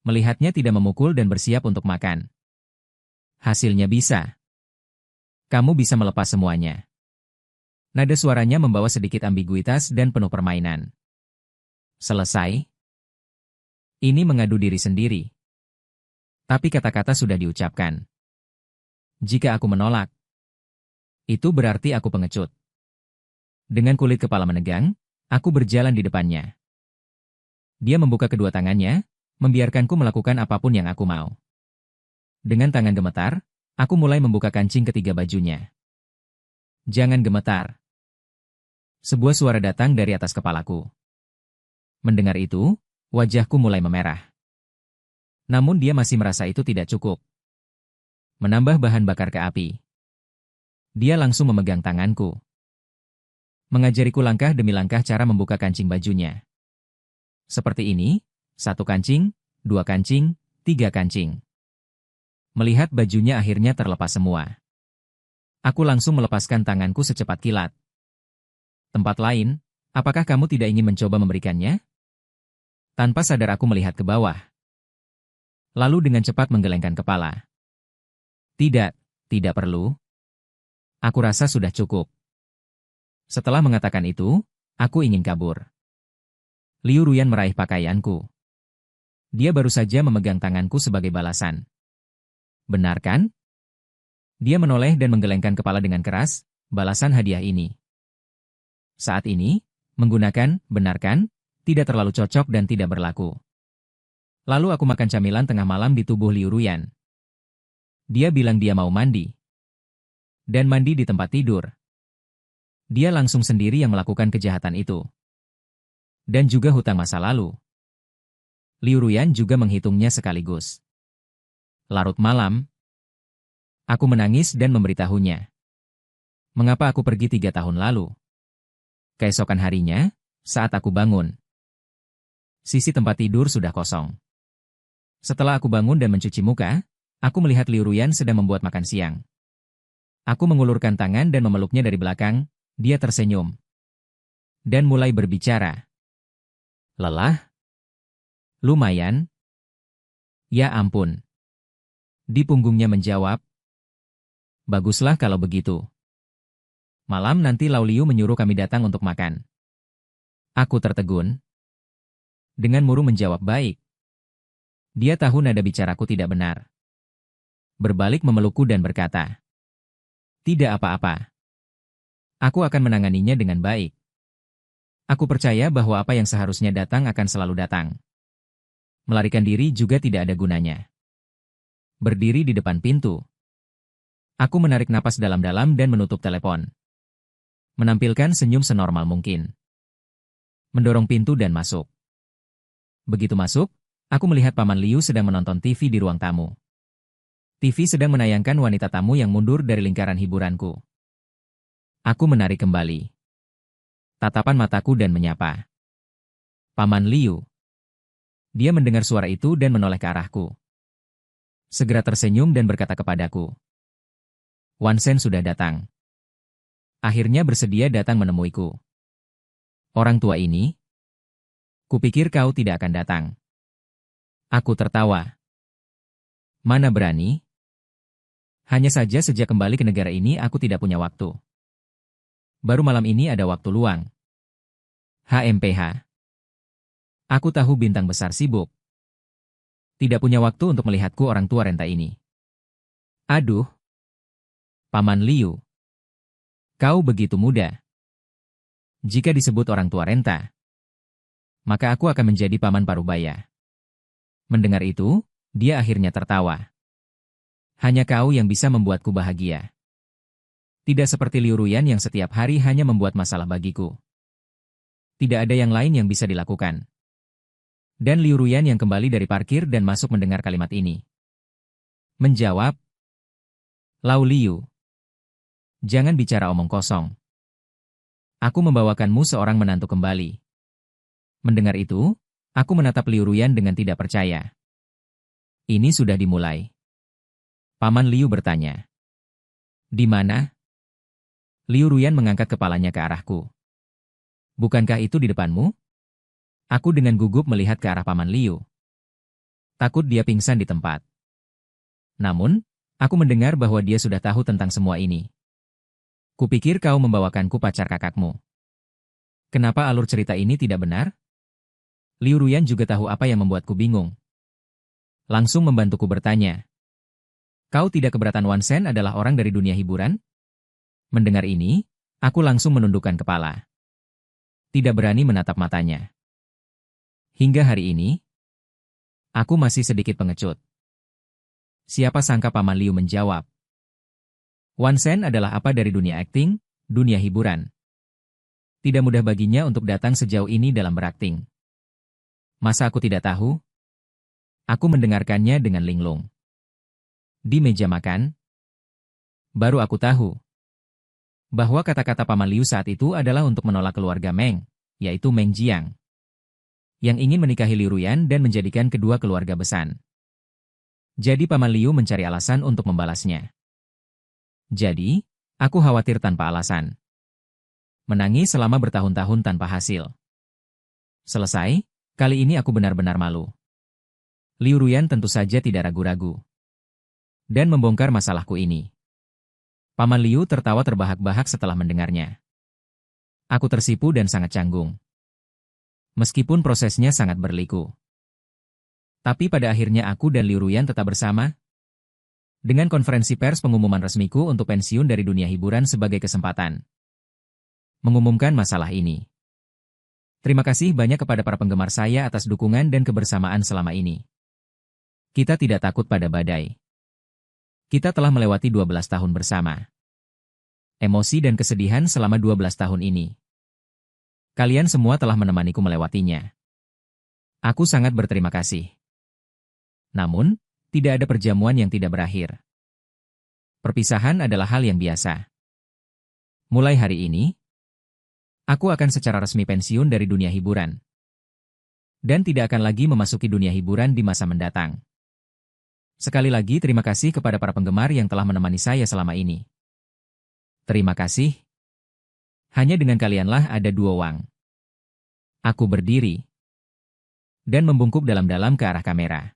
Speaker 1: Melihatnya tidak memukul dan bersiap untuk makan. Hasilnya bisa. Kamu bisa melepas semuanya. Nada suaranya membawa sedikit ambiguitas dan penuh permainan. Selesai. Ini mengadu diri sendiri. Tapi kata-kata sudah diucapkan. Jika aku menolak, itu berarti aku pengecut. Dengan kulit kepala menegang, aku berjalan di depannya. Dia membuka kedua tangannya, membiarkanku melakukan apapun yang aku mau. Dengan tangan gemetar, aku mulai membuka kancing ketiga bajunya. Jangan gemetar. Sebuah suara datang dari atas kepalaku. Mendengar itu, wajahku mulai memerah. Namun dia masih merasa itu tidak cukup. Menambah bahan bakar ke api. Dia langsung memegang tanganku. Mengajariku langkah demi langkah cara membuka kancing bajunya. Seperti ini, 1 kancing, 2 kancing, 3 kancing. Melihat bajunya akhirnya terlepas semua. Aku langsung melepaskan tanganku secepat kilat. Tempat lain, apakah kamu tidak ingin mencoba memberikannya? Tanpa sadar aku melihat ke bawah. Lalu dengan cepat menggelengkan kepala. Tidak, tidak perlu. Aku rasa sudah cukup. Setelah mengatakan itu, aku ingin kabur. Liu Ruyan meraih pakaianku. Dia baru saja memegang tanganku sebagai balasan. Benar kan? Dia menoleh dan menggelengkan kepala dengan keras, balasan hadiah ini. Saat ini, menggunakan, benar kan, tidak terlalu cocok dan tidak berlaku. Lalu aku makan camilan tengah malam di tubuh Liu Ruyan. Dia bilang dia mau mandi. Dan mandi di tempat tidur. Dia langsung sendiri yang melakukan kejahatan itu. Dan juga hutang masa lalu. Liu Ruyan juga menghitungnya sekaligus. Larut malam, aku menangis dan memberitahunya. Mengapa aku pergi 3 tahun lalu? Keesokan harinya, saat aku bangun, sisi tempat tidur sudah kosong. Setelah aku bangun dan mencuci muka, aku melihat Liu Ruyan sedang membuat makan siang. Aku mengulurkan tangan dan memeluknya dari belakang, dia tersenyum. Dan mulai berbicara. Lelah? Lumayan. Ya ampun. Di punggungnya menjawab. Baguslah kalau begitu. Malam nanti Lau Liu menyuruh kami datang untuk makan. Aku tertegun. Dengan murung menjawab baik. Dia tahu nada bicaraku tidak benar. Berbalik memelukku dan berkata. Tidak apa-apa. Aku akan menanganinya dengan baik. Aku percaya bahwa apa yang seharusnya datang akan selalu datang. Melarikan diri juga tidak ada gunanya. Berdiri di depan pintu. Aku menarik napas dalam-dalam dan menutup telepon. Menampilkan senyum senormal mungkin. Mendorong pintu dan masuk. Begitu masuk, aku melihat Paman Liu sedang menonton TV di ruang tamu. TV sedang menayangkan wanita tamu yang mundur dari lingkaran hiburanku. Aku menarik kembali. Tatapan mataku dan menyapa. Paman Liu. Dia mendengar suara itu dan menoleh ke arahku. Segera tersenyum dan berkata kepadaku. Wan Shen sudah datang. Akhirnya bersedia datang menemuiku. Orang tua ini? Kupikir kau tidak akan datang. Aku tertawa. Mana berani? Hanya saja sejak kembali ke negara ini aku tidak punya waktu. Baru malam ini ada waktu luang. HMPH. Aku tahu bintang besar sibuk. Tidak punya waktu untuk melihatku orang tua renta ini. Aduh. Paman Liu. Kau begitu muda. Jika disebut orang tua renta, maka aku akan menjadi paman parubaya. Mendengar itu, dia akhirnya tertawa. Hanya kau yang bisa membuatku bahagia. Tidak seperti Liu Ruyan yang setiap hari hanya membuat masalah bagiku. Tidak ada yang lain yang bisa dilakukan. Dan Liu Ruyan yang kembali dari parkir dan masuk mendengar kalimat ini. Menjawab, Lau Liu. Jangan bicara omong kosong. Aku membawakanmu seorang menantu kembali. Mendengar itu, aku menatap Liu Ruyan dengan tidak percaya. Ini sudah dimulai. Paman Liu bertanya. Di mana? Liu Ruyan mengangkat kepalanya ke arahku. Bukankah itu di depanmu? Aku dengan gugup melihat ke arah Paman Liu. Takut dia pingsan di tempat. Namun, aku mendengar bahwa dia sudah tahu tentang semua ini. Kupikir kau membawakanku pacar kakakmu. Kenapa alur cerita ini tidak benar? Liu Ruyan juga tahu apa yang membuatku bingung. Langsung membantuku bertanya. Kau tidak keberatan Wan Shen adalah orang dari dunia hiburan? Mendengar ini, aku langsung menundukkan kepala. Tidak berani menatap matanya. Hingga hari ini, aku masih sedikit pengecut. Siapa sangka Paman Liu menjawab. Wan Shen adalah apa dari dunia akting, dunia hiburan? Tidak mudah baginya untuk datang sejauh ini dalam berakting. Masa aku tidak tahu? Aku mendengarkannya dengan linglung. Di meja makan, baru aku tahu bahwa kata-kata Paman Liu saat itu adalah untuk menolak keluarga Meng, yaitu Meng Jiang, yang ingin menikahi Liu Ruyan dan menjadikan kedua keluarga besan. Jadi Paman Liu mencari alasan untuk membalasnya. Jadi, aku khawatir tanpa alasan. Menangis selama bertahun-tahun tanpa hasil. Selesai, kali ini aku benar-benar malu. Liu Ruyan tentu saja tidak ragu-ragu dan membongkar masalahku ini. Paman Liu tertawa terbahak-bahak setelah mendengarnya. Aku tersipu dan sangat canggung. Meskipun prosesnya sangat berliku. Tapi pada akhirnya aku dan Liu Ruyan tetap bersama. Dengan konferensi pers pengumuman resmiku untuk pensiun dari dunia hiburan sebagai kesempatan mengumumkan masalah ini. Terima kasih banyak kepada para penggemar saya atas dukungan dan kebersamaan selama ini. Kita tidak takut pada badai. Kita telah melewati 12 tahun bersama. Emosi dan kesedihan selama 12 tahun ini. Kalian semua telah menemaniku melewatinya. Aku sangat berterima kasih. Namun, tidak ada perjamuan yang tidak berakhir. Perpisahan adalah hal yang biasa. Mulai hari ini, aku akan secara resmi pensiun dari dunia hiburan. Dan tidak akan lagi memasuki dunia hiburan di masa mendatang. Sekali lagi terima kasih kepada para penggemar yang telah menemani saya selama ini. Terima kasih. Hanya dengan kalianlah ada dua wang. Aku berdiri dan membungkuk dalam-dalam ke arah kamera.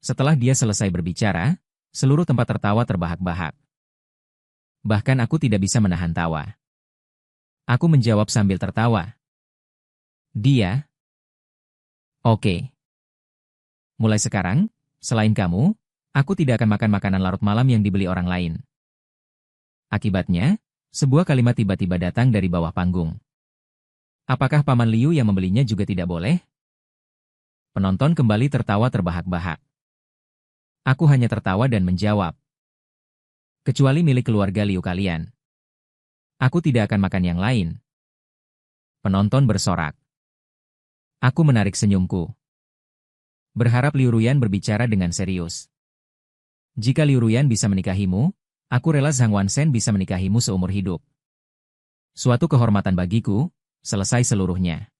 Speaker 1: Setelah dia selesai berbicara, seluruh tempat tertawa terbahak-bahak. Bahkan aku tidak bisa menahan tawa. Aku menjawab sambil tertawa. Dia? Oke. Mulai sekarang, selain kamu, aku tidak akan makan makanan larut malam yang dibeli orang lain. Akibatnya, sebuah kalimat tiba-tiba datang dari bawah panggung. Apakah Paman Liu yang membelinya juga tidak boleh? Penonton kembali tertawa terbahak-bahak. Aku hanya tertawa dan menjawab. Kecuali milik keluarga Liu kalian. Aku tidak akan makan yang lain. Penonton bersorak. Aku menarik senyumku. Berharap Liu Ruyan berbicara dengan serius. Jika Liu Ruyan bisa menikahimu, aku rela Zhang Wanzhen bisa menikahimu seumur hidup. Suatu kehormatan bagiku, selesai seluruhnya.